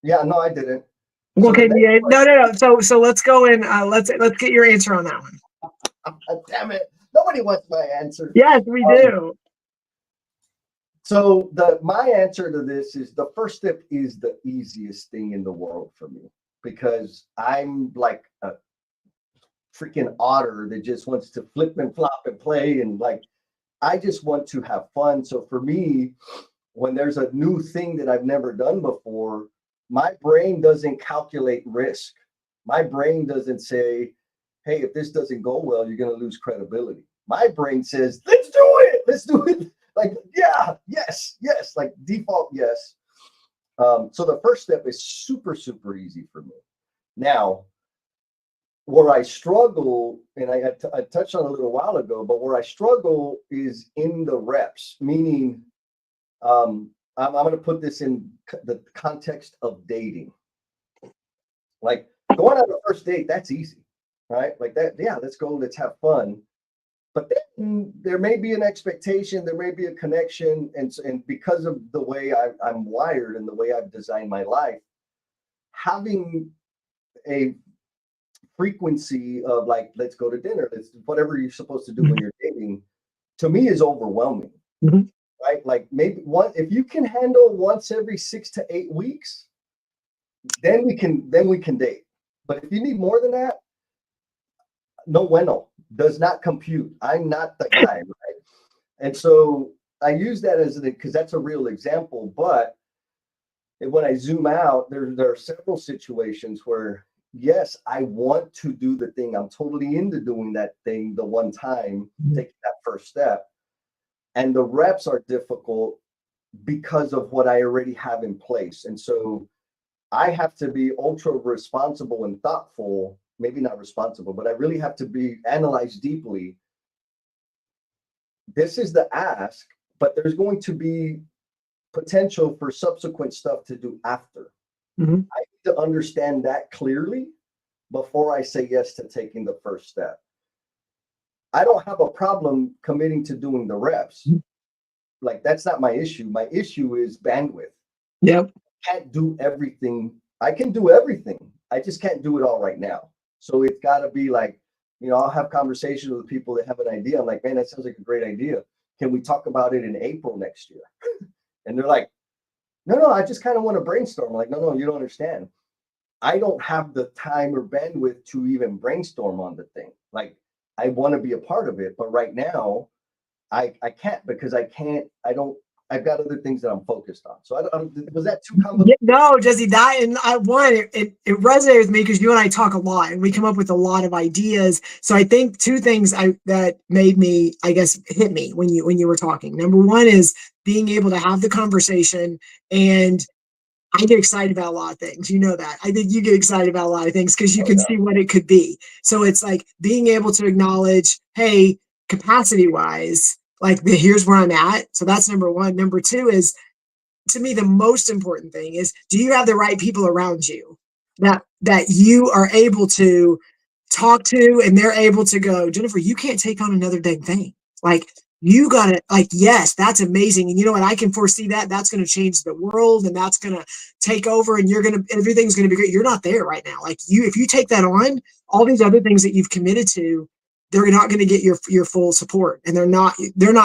Yeah, no, I didn't. Okay. No. So let's go in. Let's get your answer on that one. Damn it. Nobody wants my answer. Yes, we do. So my answer to this is the first step is the easiest thing in the world for me, because I'm like a freaking otter that just wants to flip and flop and play, and like I just want to have fun. So for me, when there's a new thing that I've never done before, my brain doesn't calculate risk. My brain doesn't say, hey, if this doesn't go well, you're going to lose credibility. My brain says, let's do it. Like, yeah, yes, like default yes. So the first step is super, super easy for me. Now, where I struggle, and I touched on a little while ago, but where I struggle is in the reps, meaning I'm going to put this in the context of dating. Like going on a first date, that's easy, right? Like that, yeah, let's go, let's have fun. But then there may be an expectation, there may be a connection, and because of the way I'm wired and the way I've designed my life, having a frequency of like, let's go to dinner, let's whatever you're supposed to do when you're dating, to me is overwhelming. Right? Like maybe if you can handle once every 6 to 8 weeks, then we can date. But if you need more than that, no bueno, does not compute. I'm not the guy, right? And so I use that as because that's a real example. But when I zoom out, there are several situations where, yes, I want to do the thing. I'm totally into doing that thing the one time, taking that first step. And the reps are difficult because of what I already have in place. And so I have to be ultra responsible and thoughtful, maybe not responsible, but I really have to be analyzed deeply. This is the ask, but there's going to be potential for subsequent stuff to do after. I need to understand that clearly before I say yes to taking the first step. I don't have a problem committing to doing the reps. Like that's not my issue. My issue is bandwidth. Yep. I can't do everything. I can do everything. I just can't do it all right now. So it's got to be like, I'll have conversations with people that have an idea. I'm like, man, that sounds like a great idea. Can we talk about it in April next year? And they're like, no, I just kind of want to brainstorm. I'm like, no, you don't understand. I don't have the time or bandwidth to even brainstorm on the thing. Like, I want to be a part of it, but right now I can't, because I don't I've got other things that I'm focused on. So was that too complicated? Yeah, no, Jesse, that and it resonated with me because you and I talk a lot and we come up with a lot of ideas. So I think two things that made me, I guess, hit me when you were talking. Number one is being able to have the conversation, and I get excited about a lot of things. You know that. I think you get excited about a lot of things because you can see what it could be. So it's like being able to acknowledge, hey, capacity wise, like here's where I'm at. So that's number one. Number two is, to me, the most important thing is, do you have the right people around you that you are able to talk to, and they're able to go, Jennifer, you can't take on another dang thing. Like, you got to, like, yes, that's amazing. And you know what? I can foresee that's going to change the world, and that's going to take over, and everything's going to be great. You're not there right now. Like, if you take that on, all these other things that you've committed to, they're not going to get your full support, and they're not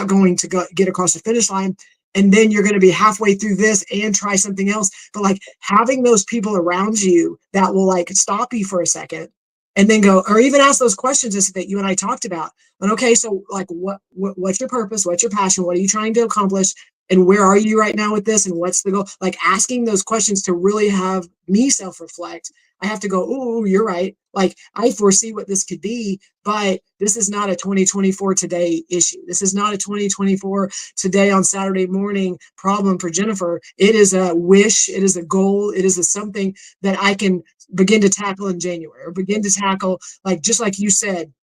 going to get across the finish line. And then you're going to be halfway through this and try something else. But like having those people around you that will like stop you for a second and then go, or even ask those questions that you and I talked about. And okay, so like what's your purpose? What's your passion? What are you trying to accomplish? And where are you right now with this? And what's the goal? Like asking those questions to really have me self-reflect. I have to go, oh, you're right. Like I foresee what this could be, but this is not a 2024 today issue. This is not a 2024 today on Saturday morning problem for Jennifer. It is a wish. It is a goal. It is a something that I can begin to tackle in January, or begin to tackle, like, just like you said,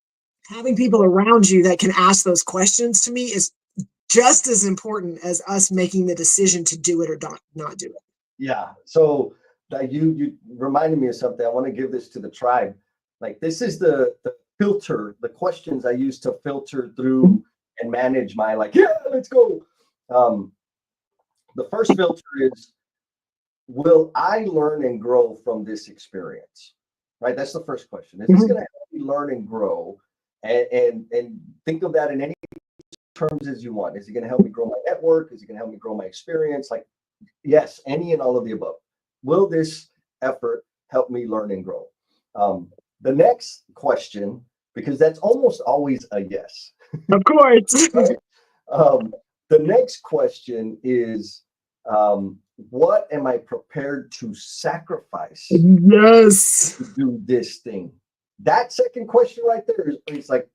having people around you that can ask those questions to me is just as important as us making the decision to do it or not do it. Yeah. So you reminded me of something. I want to give this to the tribe. Like, this is the filter, the questions I use to filter through and manage my, like, yeah, let's go. The first filter is, will I learn and grow from this experience? Right. That's the first question. Is this going to help me learn and grow? And think of that in any terms as you want. Is it going to help me grow my network? Is it going to help me grow my experience? Like, yes, any and all of the above. Will this effort help me learn and grow? The next question, because that's almost always a yes. Of course. Right? The next question is, what am I prepared to sacrifice? Yes. To do this thing? That second question right there is like,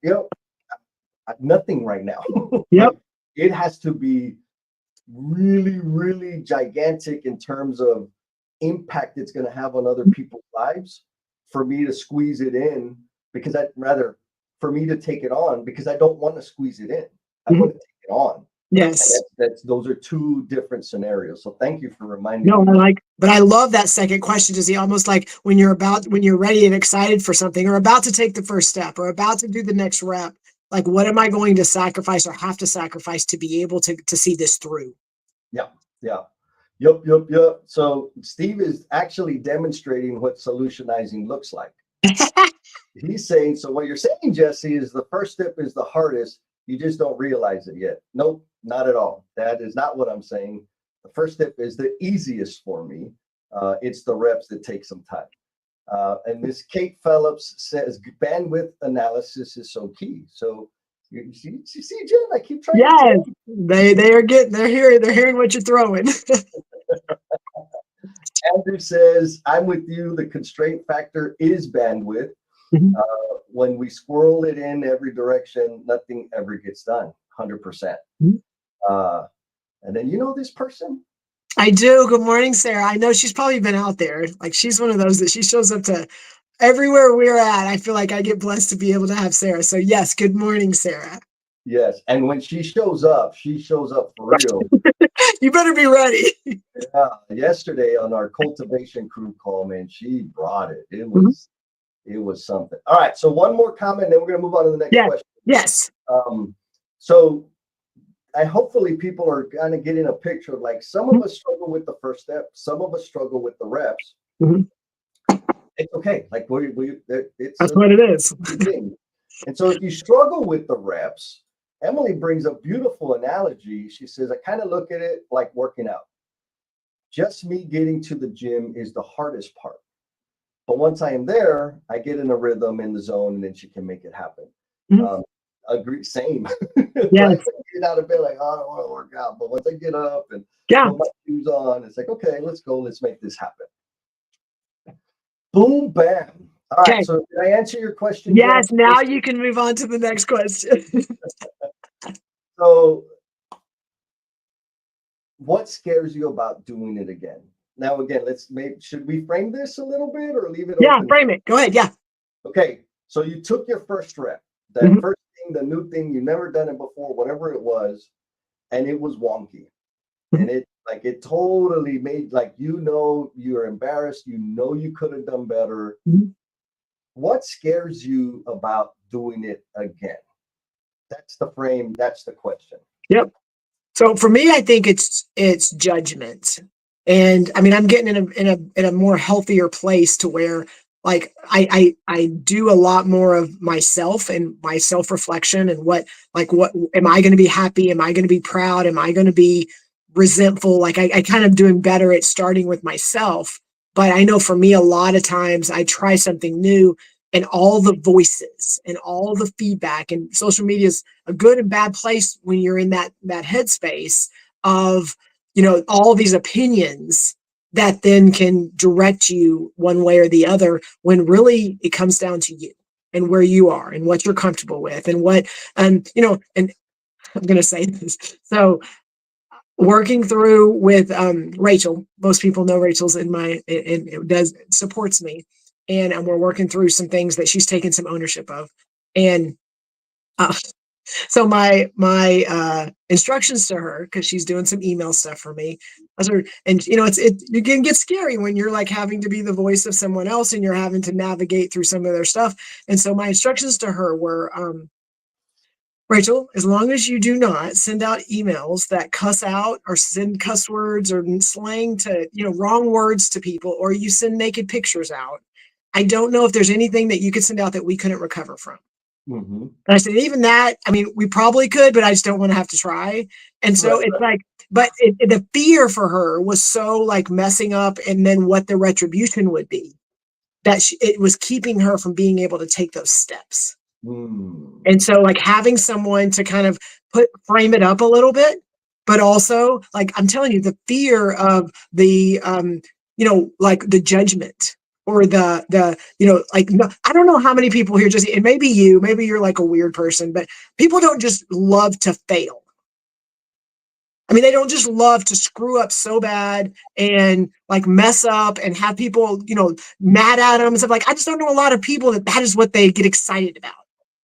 nothing right now. Yep. It has to be really, really gigantic in terms of impact it's going to have on other people's lives for me to squeeze it in, because for me to take it on, because I don't want to squeeze it in. I want to take it on. Yes. Those are two different scenarios. So thank you for reminding me. But I love that second question, to see almost like when you're ready and excited for something, or about to take the first step, or about to do the next rep. Like, what am I going to sacrifice or have to sacrifice to be able to see this through? Yeah. Yep. So Steve is actually demonstrating what solutionizing looks like. He's saying, so what you're saying, Jesse, is the first step is the hardest. You just don't realize it yet. Nope, not at all. That is not what I'm saying. The first step is the easiest for me. It's the reps that take some time. And this Kate Phillips says bandwidth analysis is so key. So you see, Jen, I keep trying. Yes, they're hearing what you're throwing. Andrew says, I'm with you. The constraint factor is bandwidth. When we squirrel it in every direction, nothing ever gets done. 100%. And then, this person? I do. Good morning, Sarah. I know she's probably been out there. Like, she's one of those that she shows up to everywhere we're at. I feel like I get blessed to be able to have Sarah. So yes, good morning, Sarah. Yes. And when she shows up for real. You better be ready. Yeah. Yesterday on our cultivation crew call, man, she brought it. It was something. All right. So one more comment, then we're going to move on to the next question. Yes. So hopefully people are kind of getting a picture of, like, some of us struggle with the first step. Some of us struggle with the reps. It's okay. Like, that's what it is. And so if you struggle with the reps, Emily brings a beautiful analogy. She says, I kind of look at it like working out. Just me getting to the gym is the hardest part. But once I am there, I get in a rhythm, in the zone, and then she can make it happen. agree, same. Yeah. Like, get out of bed, like, oh, I don't want to work out. But once I get up and Yeah. put my shoes on, it's like, okay, let's go. Let's make this happen. Boom, bam. All right. Okay. So did I answer your question? Yes. Jen? Now you can move on to the next question. So what scares you about doing it again? Now, again, should we frame this a little bit or leave it Yeah. open? Frame it. Go ahead. Yeah. Okay. So you took your first rep, that Mhm. first thing, the new thing, you never done it before, whatever it was, and it was wonky. Mhm. And it totally made, like, you're embarrassed, you could have done better. Mhm. What scares you about doing it again? That's the frame, that's the question. Yep. So for me, I think it's judgment. And I mean, I'm getting in a more healthier place to where like I do a lot more of myself and my self-reflection and what am I going to be happy? Am I going to be proud? Am I going to be resentful? Like I kind of doing better at starting with myself. But I know for me, a lot of times I try something new and all the voices and all the feedback, and social media is a good and bad place when you're in that headspace of, you know, all these opinions that then can direct you one way or the other, when really it comes down to you and where you are and what you're comfortable with and what, you know, and I'm going to say this. So working through with Rachel, most people know Rachel's in my, it does supports me. And we're working through some things that she's taken some ownership of. And uh, so my instructions to her, because she's doing some email stuff for me, and you know, you can get scary when you're like having to be the voice of someone else and you're having to navigate through some of their stuff. And so my instructions to her were, Rachel, as long as you do not send out emails that cuss out or send cuss words or slang to, you know, wrong words to people, or you send naked pictures out, I don't know if there's anything that you could send out that we couldn't recover from. Mm-hmm. And I said, even that, I mean, we probably could, but I just don't want to have to try. And so Right. it's like, but the fear for her was so like messing up and then what the retribution would be, that it was keeping her from being able to take those steps. Mm. And so like having someone to kind of frame it up a little bit, but also like, I'm telling you, the fear of the, you know, like the judgment or you know, like, no, I don't know how many people here just, and maybe you're like a weird person, but people don't just love to fail. I mean, they don't just love to screw up so bad and like mess up and have people, you know, mad at them and stuff. Like, I just don't know a lot of people that is what they get excited about.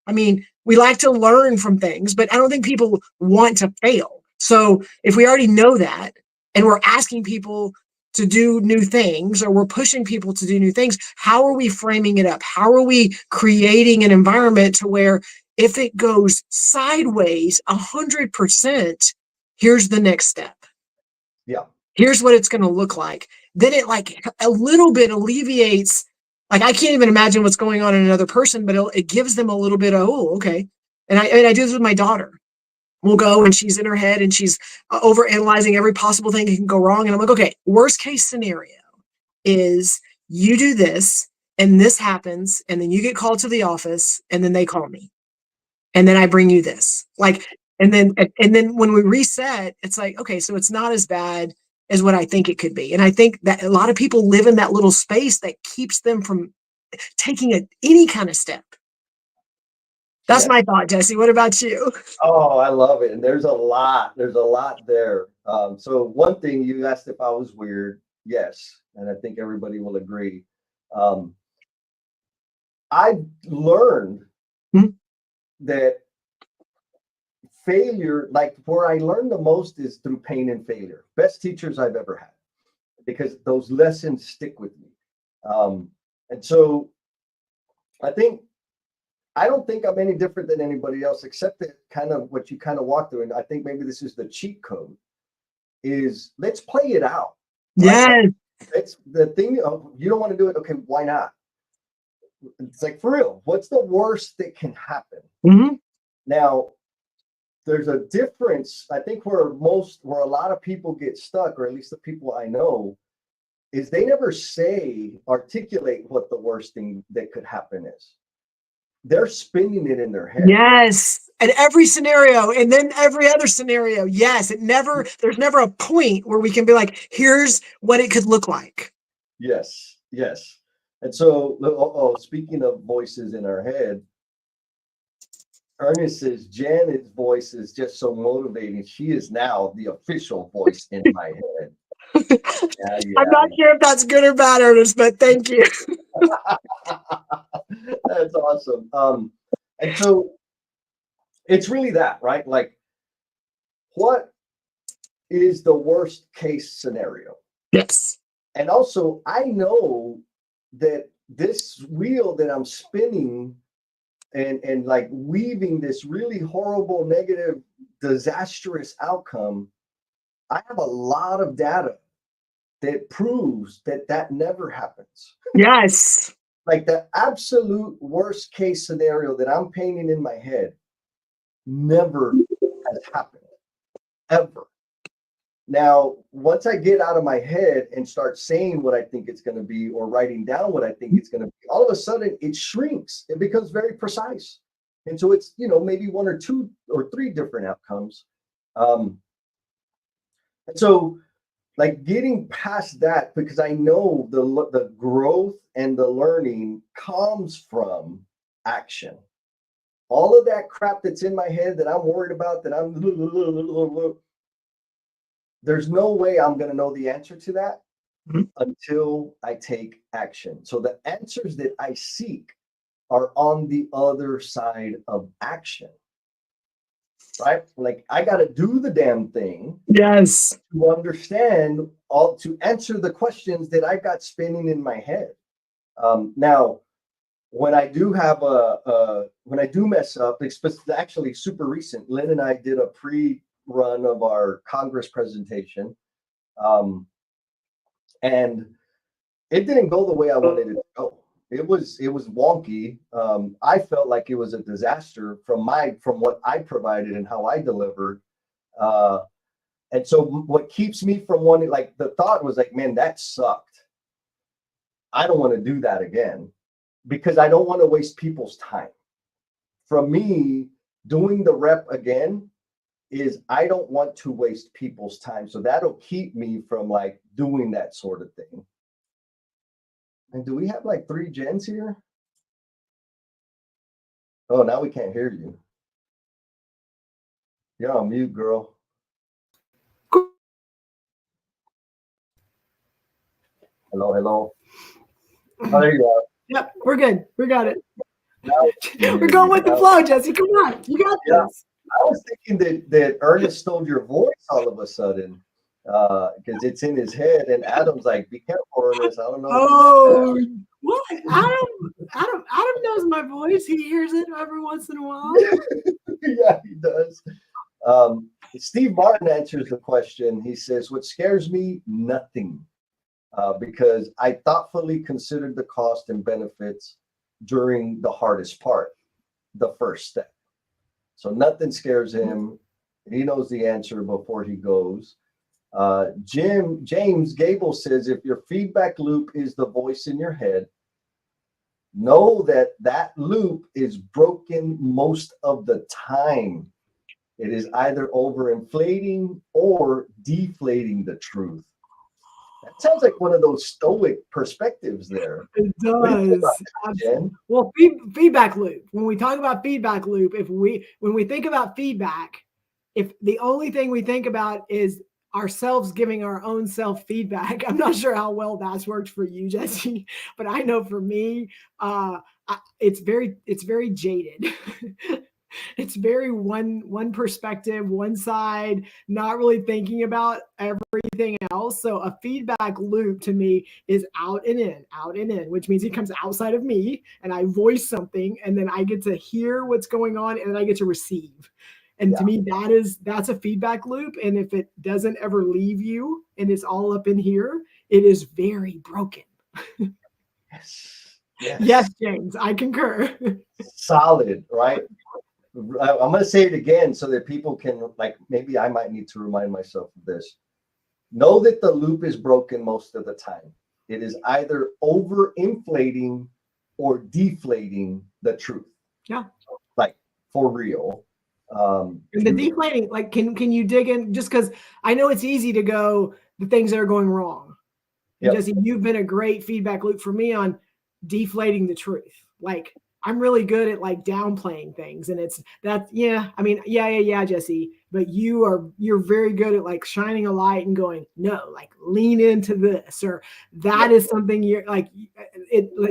I mean, we like to learn from things, but I don't think people want to fail. So if we already know that and we're asking people to do new things, or we're pushing people to do new things, how are we framing it up? How are we creating an environment to where if it goes sideways 100%, here's the next step. Yeah. Here's what it's going to look like. Then it like a little bit alleviates, like I can't even imagine what's going on in another person, but it gives them a little bit of, oh, okay. And I do this with my daughter. We'll go and she's in her head and she's over analyzing every possible thing that can go wrong. And I'm like, okay, worst case scenario is you do this and this happens, and then you get called to the office and then they call me. And then I bring you this. Like, and then when we reset, it's like, okay, so it's not as bad as what I think it could be. And I think that a lot of people live in that little space that keeps them from taking any kind of step. That's Yes. my thought, Jesse. What about you? Oh, I love it. And there's a lot there. So one thing, you asked if I was weird. Yes. And I think everybody will agree. I learned Hmm? that failure, like where I learned the most is through pain and failure. Best teachers I've ever had, because those lessons stick with me. And so I don't think I'm any different than anybody else, except that kind of what you kind of walked through. And I think maybe this is the cheat code, is let's play it out. Right? Yes. It's the thing. Oh, you don't want to do it. Okay, why not? It's like, for real, what's the worst that can happen? Mm-hmm. Now, there's a difference. I think where a lot of people get stuck, or at least the people I know, is they never articulate what the worst thing that could happen is. They're spinning it in their head. Yes. at every scenario, and then every other scenario. Yes, there's never a point where we can be like, here's what it could look like. Yes, yes. And so, speaking of voices in our head, Ernest says Janet's voice is just so motivating. She is now the official voice in my head. Yeah, I'm not sure if that's good or bad, Ernest, but thank you. That's awesome. And so it's really that, right? Like, what is the worst case scenario? Yes. And also, I know that this wheel that I'm spinning and like weaving this really horrible, negative, disastrous outcome, I have a lot of data that proves that that never happens. Yes. Like the absolute worst case scenario that I'm painting in my head never has happened, ever. Now, once I get out of my head and start saying what I think it's going to be or writing down what I think it's going to be, all of a sudden it shrinks. It becomes very precise. And so it's, maybe one or two or three different outcomes. And so like getting past that, because I know the growth and the learning comes from action. All of that crap that's in my head that I'm worried about, that there's no way I'm going to know the answer to that until I take action. So the answers that I seek are on the other side of action, right? Like I got to do the damn thing. Yes. To understand, to answer the questions that I got spinning in my head. Now, when I do when I do mess up, it's actually super recent. Lynn and I did a pre-run of our Congress presentation, and it didn't go the way I wanted it to go. It was wonky. I felt like it was a disaster from what I provided and how I delivered. And so what keeps me from wanting, like the thought was like, man, that sucked. I don't want to do that again because I don't want to waste people's time. From me, doing the rep again is I don't want to waste people's time. So that'll keep me from like doing that sort of thing. And do we have like 3 Jens here? Oh, now we can't hear you. You're on mute, girl. Hello, hello. Oh, there you are. Yep, we're good. We got it. Now, We're going with the flow, Jesse. Come on, you got this. I was thinking that Ernest stole your voice all of a sudden because it's in his head. And Adam's like, "Be careful, Ernest. I don't know." Oh, what? Adam knows my voice. He hears it every once in a while. Yeah, he does. Steve Martin answers the question. He says, "What scares me? Nothing, because I thoughtfully considered the cost and benefits during the hardest part, the first step. So nothing scares him. He knows the answer before he goes." James Gable says, "If your feedback loop is the voice in your head, know that that loop is broken most of the time. It is either overinflating or deflating the truth." That sounds like one of those stoic perspectives there. It does. Jen? Well, feedback loop. When we talk about feedback loop, when we think about feedback, if the only thing we think about is ourselves giving our own self feedback, I'm not sure how well that's worked for you, Jesse, but I know for me, it's very jaded. It's very one perspective, one side, not really thinking about everything else. So a feedback loop to me is out and in, which means it comes outside of me and I voice something and then I get to hear what's going on and then I get to receive. And to me, that's a feedback loop. And if it doesn't ever leave you and it's all up in here, it is very broken. Yes, James, I concur. Solid, right? I'm going to say it again so that people can, like, maybe I might need to remind myself of this. Know that the loop is broken most of the time. It is either overinflating or deflating the truth. Yeah. Like, for real. And the deflating, like, can you dig in, just because I know it's easy to go the things that are going wrong. And Jesse, you've been a great feedback loop for me on deflating the truth. Like, I'm really good at like downplaying things, and it's that, yeah, I mean, yeah, Jesse, but you're very good at like shining a light and going, no, like lean into this, or that is something you're like,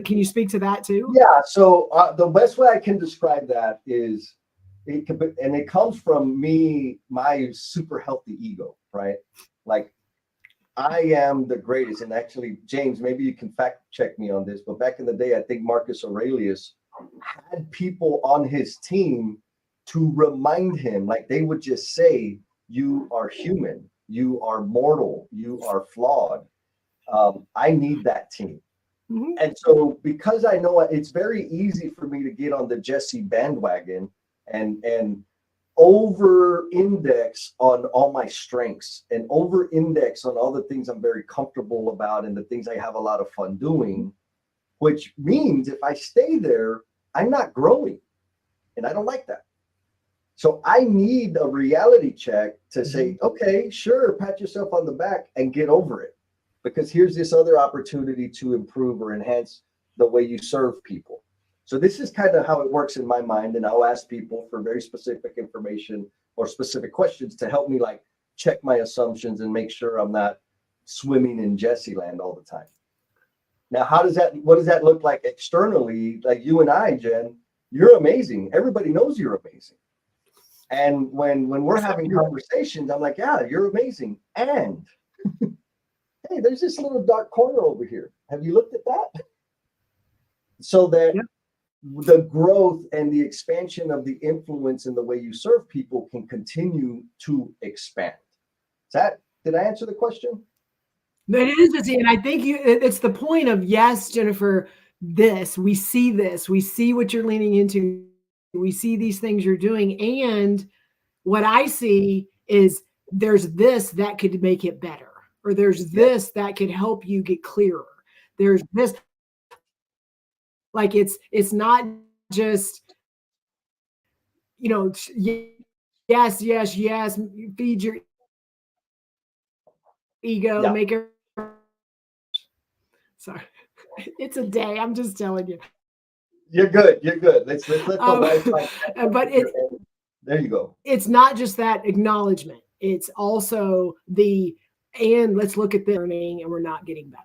can you speak to that too? Yeah. So the best way I can describe that is, it comes from me, my super healthy ego, right? Like, I am the greatest. And actually, James, maybe you can fact check me on this, but back in the day, I think Marcus Aurelius had people on his team to remind him, like they would just say, you are human, you are mortal, you are flawed. I need that team. Mm-hmm. And so because I know it's very easy for me to get on the Jesse bandwagon and over index on all my strengths and over index on all the things I'm very comfortable about and the things I have a lot of fun doing, which means if I stay there, I'm not growing. And I don't like that. So I need a reality check to say, okay, sure, pat yourself on the back and get over it. Because here's this other opportunity to improve or enhance the way you serve people. So this is kind of how it works in my mind. And I'll ask people for very specific information or specific questions to help me like check my assumptions and make sure I'm not swimming in Jesse land all the time. Now, what does that look like externally? Like you and I, Jen, you're amazing. Everybody knows you're amazing. And when we're having conversations, I'm like, yeah, you're amazing. And hey, there's this little dark corner over here. Have you looked at that? So that the growth and the expansion of the influence in the way you serve people can continue to expand. Did I answer the question? It is, Jesse, and I think it's the point of, yes, Jennifer, we see what you're leaning into. We see these things you're doing. And what I see is there's this that could make it better, or there's this that could help you get clearer. There's this, like, it's not just, yes, feed your ego, make it. Sorry, it's a day. I'm just telling you. You're good. Let's let the Wi-Fi. But there you go. It's not just that acknowledgement. It's also and let's look at the learning, and we're not getting better.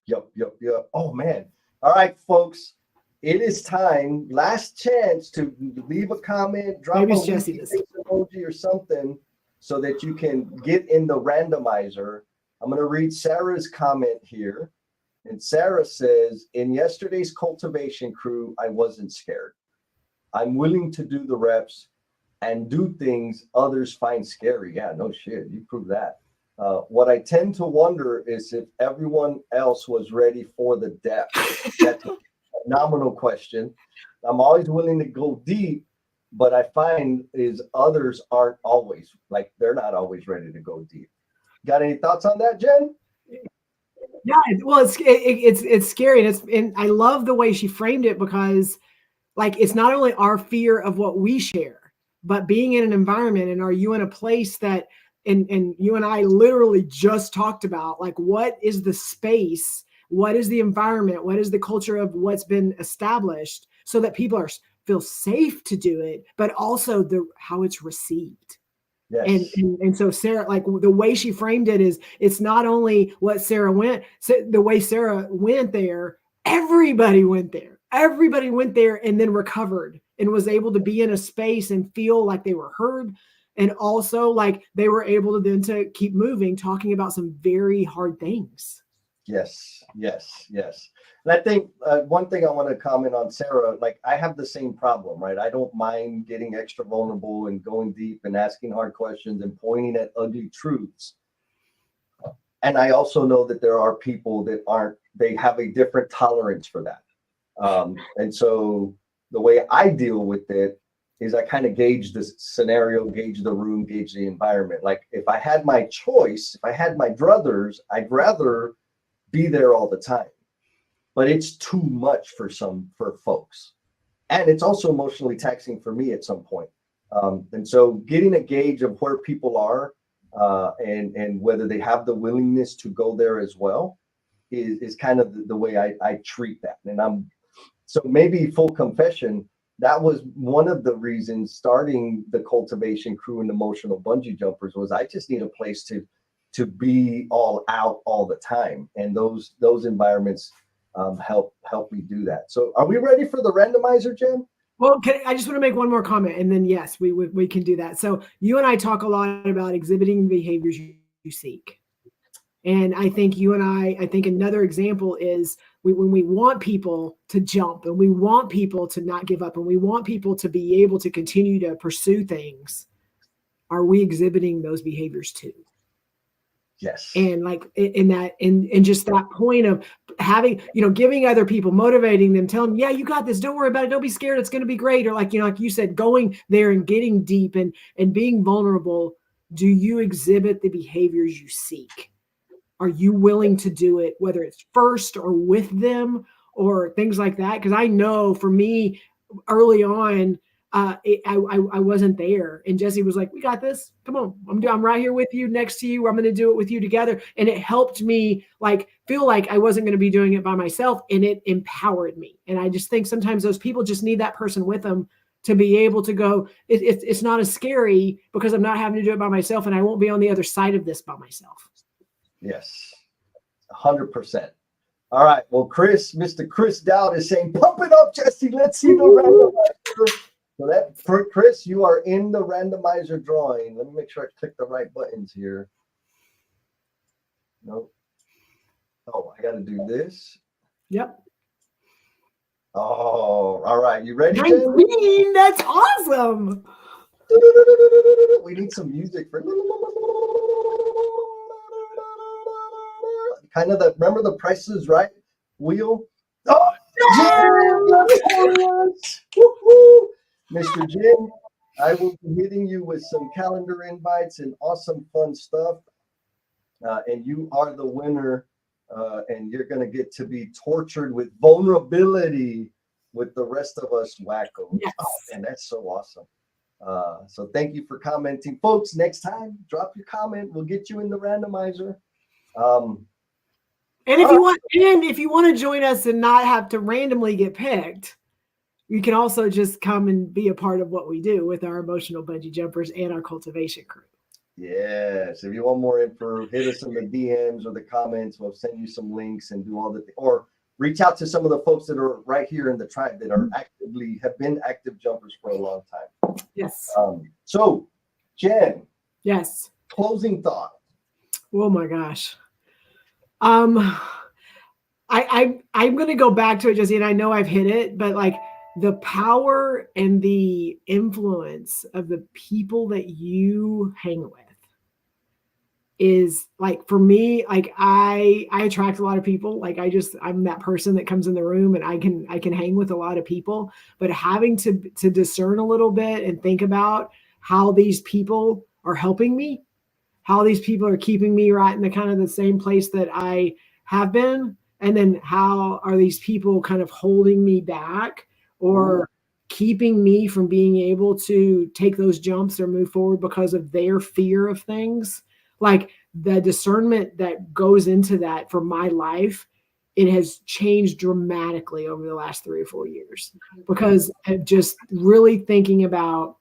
Yep. Oh man. All right, folks. It is time. Last chance to leave a comment, drop a emoji or something so that you can get in the randomizer. I'm going to read Sarah's comment here. And Sarah says, in yesterday's cultivation crew, I wasn't scared. I'm willing to do the reps and do things others find scary. Yeah, no shit. You prove that. What I tend to wonder is if everyone else was ready for the depth. That's a phenomenal question. I'm always willing to go deep, but I find is others aren't always, like they're not always ready to go deep. Got any thoughts on that, Jen? Yeah, well, it's scary, and I love the way she framed it, because like it's not only our fear of what we share, but being in an environment, and are you in a place that, and you and I literally just talked about, like, what is the space, what is the environment, what is the culture of what's been established, so that people feel safe to do it, but also how it's received. Yes. And so Sarah, like the way she framed it is, it's not only what the way Sarah went there, everybody went there and then recovered and was able to be in a space and feel like they were heard. And also like they were able to then to keep moving, talking about some very hard things. Yes. And I think one thing I want to comment on, Sarah, like I have the same problem, right? I don't mind getting extra vulnerable and going deep and asking hard questions and pointing at ugly truths. And I also know that there are people that they have a different tolerance for that. And so the way I deal with it is I kind of gauge the scenario, gauge the room, gauge the environment. Like if I had my choice, if I had my druthers, I'd rather be there all the time. but it's too much for folks. And it's also emotionally taxing for me at some point. And so getting a gauge of where people are and whether they have the willingness to go there as well is kind of the way I treat that. And so maybe full confession, that was one of the reasons starting the cultivation crew and emotional bungee jumpers was I just need a place to be all out all the time. And those environments help me do that. So are we ready for the randomizer, Jen? Well, I just want to make one more comment, and then yes, we can do that. So you and I talk a lot about exhibiting the behaviors you seek. And I think I think another example is when we want people to jump and we want people to not give up and we want people to be able to continue to pursue things, are we exhibiting those behaviors too? Yes. And like in just that point of having, giving other people, motivating them, telling them, yeah, you got this. Don't worry about it. Don't be scared. It's going to be great. Or like you said, going there and getting deep and being vulnerable. Do you exhibit the behaviors you seek? Are you willing to do it, whether it's first or with them or things like that? Because I know for me early on, I wasn't there. And Jesse was like, we got this. Come on. I'm right here with you, next to you. I'm going to do it with you together. And it helped me feel like I wasn't going to be doing it by myself. And it empowered me. And I just think sometimes those people just need that person with them to be able to go, it's not as scary because I'm not having to do it by myself. And I won't be on the other side of this by myself. Yes, 100%. All right. Well, Mr. Chris Dowd is saying, pump it up, Jesse. Let's see the randomizer. So for Chris, you are in the randomizer drawing. Let me make sure I click the right buttons here. Nope. Oh, I got to do this. Yep. Oh, all right. You ready, 19, that's awesome. We need some music for kind of remember the Price is Right wheel? Oh, yes! Woo-hoo! Mr. Jen, I will be hitting you with some calendar invites and awesome fun stuff. And you are the winner. And you're going to get to be tortured with vulnerability with the rest of us wackos. Yes. Oh, and that's so awesome. So thank you for commenting. Folks, next time, drop your comment. We'll get you in the randomizer. And if you want to join us and not have to randomly get picked, you can also just come and be a part of what we do with our emotional bungee jumpers and our cultivation crew. Yes. If you want more info, hit us in the DMs or the comments. We'll send you some links and do all the or reach out to some of the folks that are right here in the tribe that are have been active jumpers for a long time. Yes. So Jen. Yes. Closing thought. Oh my gosh. I'm going to go back to it, Jesse, and I know I've hit it, but the power and the influence of the people that you hang with is for me, I attract a lot of people. I'm that person that comes in the room and I can hang with a lot of people, but having to discern a little bit and think about how these people are helping me, how these people are keeping me right in the kind of the same place that I have been. And then how are these people kind of holding me back or keeping me from being able to take those jumps or move forward because of their fear of things. The discernment that goes into that for my life, it has changed dramatically over the last 3 or 4 years because of just really thinking about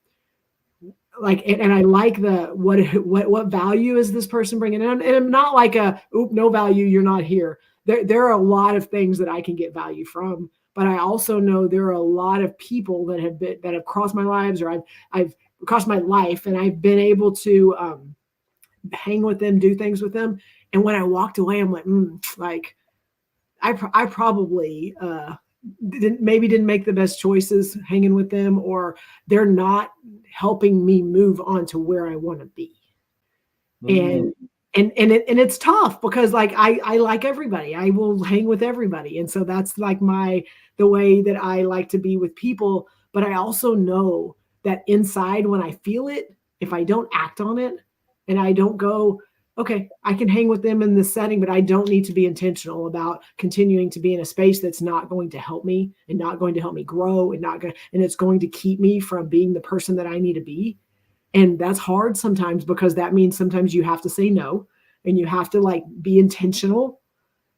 and I like what value is this person bringing in? And I'm not no value, you're not here. There are a lot of things that I can get value from, but I also know there are a lot of people that have crossed my lives or I've crossed my life and I've been able to hang with them, do things with them. And when I walked away, I'm like, I probably didn't make the best choices hanging with them, or they're not helping me move on to where I want to be. And it's tough because I like everybody. I will hang with everybody. And so that's the way that I like to be with people. But I also know that inside when I feel it, if I don't act on it and I don't go okay, I can hang with them in this setting, but I don't need to be intentional about continuing to be in a space that's not going to help me and not going to help me grow and and it's going to keep me from being the person that I need to be. And that's hard sometimes because that means sometimes you have to say no and you have to like be intentional.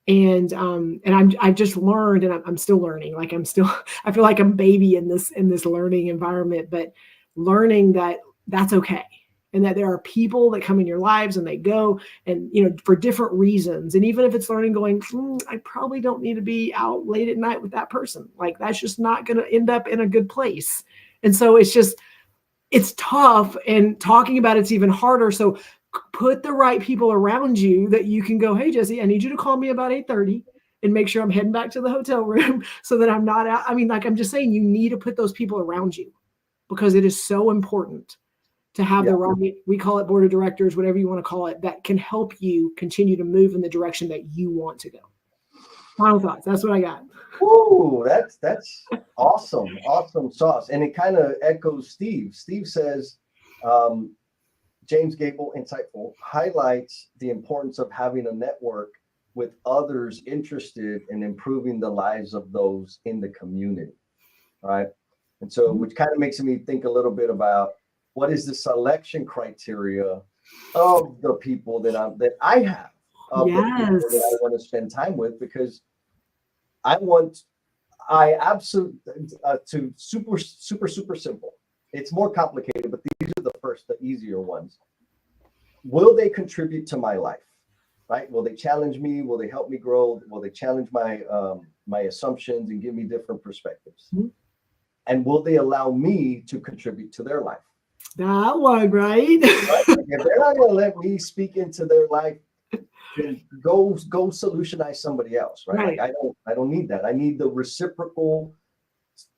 I've just learned, and I'm still learning. Like I feel like I'm a baby in this learning environment, but learning that that's okay. And that there are people that come in your lives and they go and, for different reasons. And even if it's learning going, I probably don't need to be out late at night with that person. Like that's just not going to end up in a good place. And so it's tough, and talking about it's even harder. So put the right people around you that you can go, hey, Jesse, I need you to call me about 8:30 and make sure I'm heading back to the hotel room so that I'm not out. I mean, like I'm just saying, you need to put those people around you because it is so important to have the right, we call it board of directors, whatever you want to call it, that can help you continue to move in the direction that you want to go. Final thoughts. That's what I got. Ooh, that's awesome. Awesome sauce. And it kind of echoes Steve. Steve says, James Gable, insightful, highlights the importance of having a network with others interested in improving the lives of those in the community. Right. And so, which kind of makes me think a little bit about what is the selection criteria of the people that I have, of the people that I want to spend time with, because I absolutely to super simple. It's more complicated, but these are the easier ones. Will they contribute to my life? Right? Will they challenge me? Will they help me grow? Will they challenge my assumptions and give me different perspectives? Mm-hmm. And will they allow me to contribute to their life? That one, right? Right? Like if they're not going to let me speak into their life, then go solutionize somebody else, right? Like I don't need that. I need the reciprocal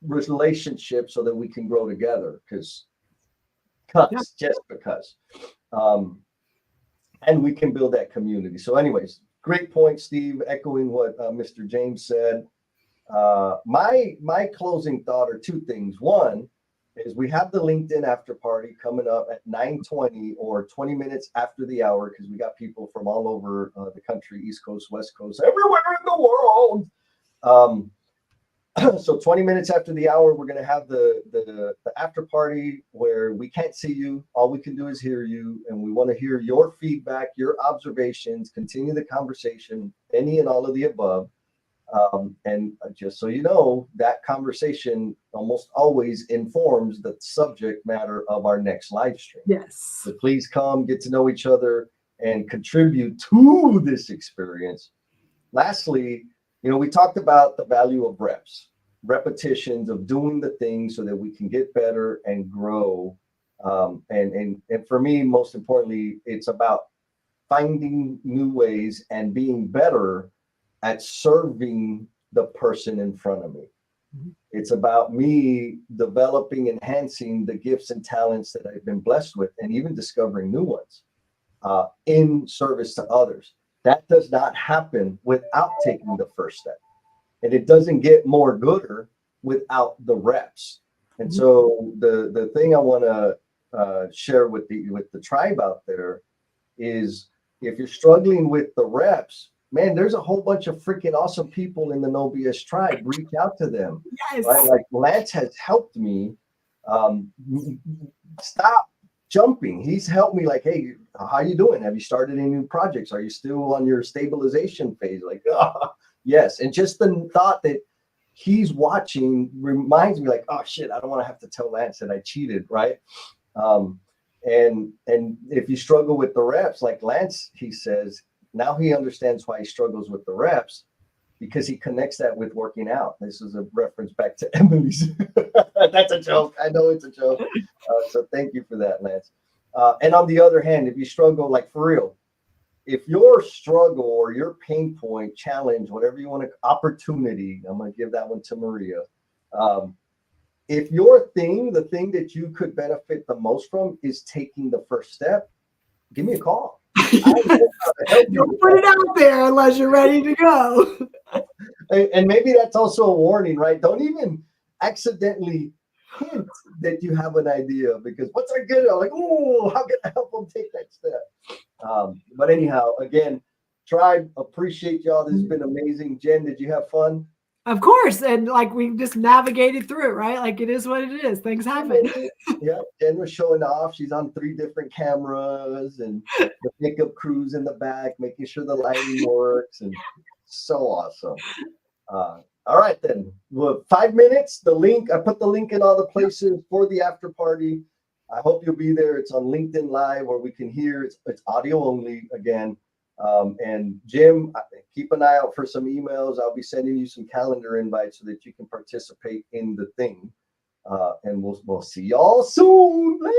relationship so that we can grow together. Just because. And we can build that community. So, anyways, great point, Steve. Echoing what Mr. James said. My closing thought are two things. One is we have the LinkedIn after party coming up at 9:20 or 20 minutes after the hour, because we got people from all over the country, East Coast, West Coast, everywhere in the world. So 20 minutes after the hour, we're going to have the after party where we can't see you. All we can do is hear you. And we want to hear your feedback, your observations, continue the conversation, any and all of the above. And just so you know, that conversation almost always informs the subject matter of our next live stream. Yes. So please come, get to know each other, and contribute to this experience. Lastly, we talked about the value of repetitions of doing the things so that we can get better and grow. And for me, most importantly, it's about finding new ways and being better at serving the person in front of me. Mm-hmm. It's about me developing, enhancing the gifts and talents that I've been blessed with, and even discovering new ones in service to others. That does not happen without taking the first step. And it doesn't get more gooder without the reps. And so the thing I want to share with the tribe out there is, if you're struggling with the reps, man, there's a whole bunch of freaking awesome people in the NoBS tribe. Reach out to them. Yes. Right? Like Lance has helped me stop jumping. He's helped me, like, hey, how you doing? Have you started any new projects? Are you still on your stabilization phase? Like, yes. And just the thought that he's watching reminds me, like, oh shit, I don't want to have to tell Lance that I cheated, right? And if you struggle with the reps, like Lance, he says, now he understands why he struggles with the reps, because he connects that with working out. This is a reference back to Emily's. That's a joke. I know it's a joke. So thank you for that, Lance. And on the other hand, if you struggle, like for real, if your struggle or your pain point, challenge, whatever you want to, opportunity, I'm going to give that one to Maria. If your thing, the thing that you could benefit the most from is taking the first step, give me a call. Don't put it out there unless you're ready to go. And maybe that's also a warning, right? Don't even accidentally hint that you have an idea, because once I get it, I'm like, oh, how can I help them take that step? But anyhow, again, Tribe, appreciate y'all. This has been amazing. Jen, did you have fun? Of course. And like we just navigated through it, right? Like it is what it is. Things happen. Yeah, Jen was showing off. She's on 3 different cameras and the makeup crew's in the back, making sure the lighting works, and so awesome. All right, then. Well, 5 minutes. The link, I put the link in all the places for the after party. I hope you'll be there. It's on LinkedIn Live where we can hear. It's audio only again. And Jim, keep an eye out for some emails. I'll be sending you some calendar invites so that you can participate in the thing. And we'll see y'all soon. Later.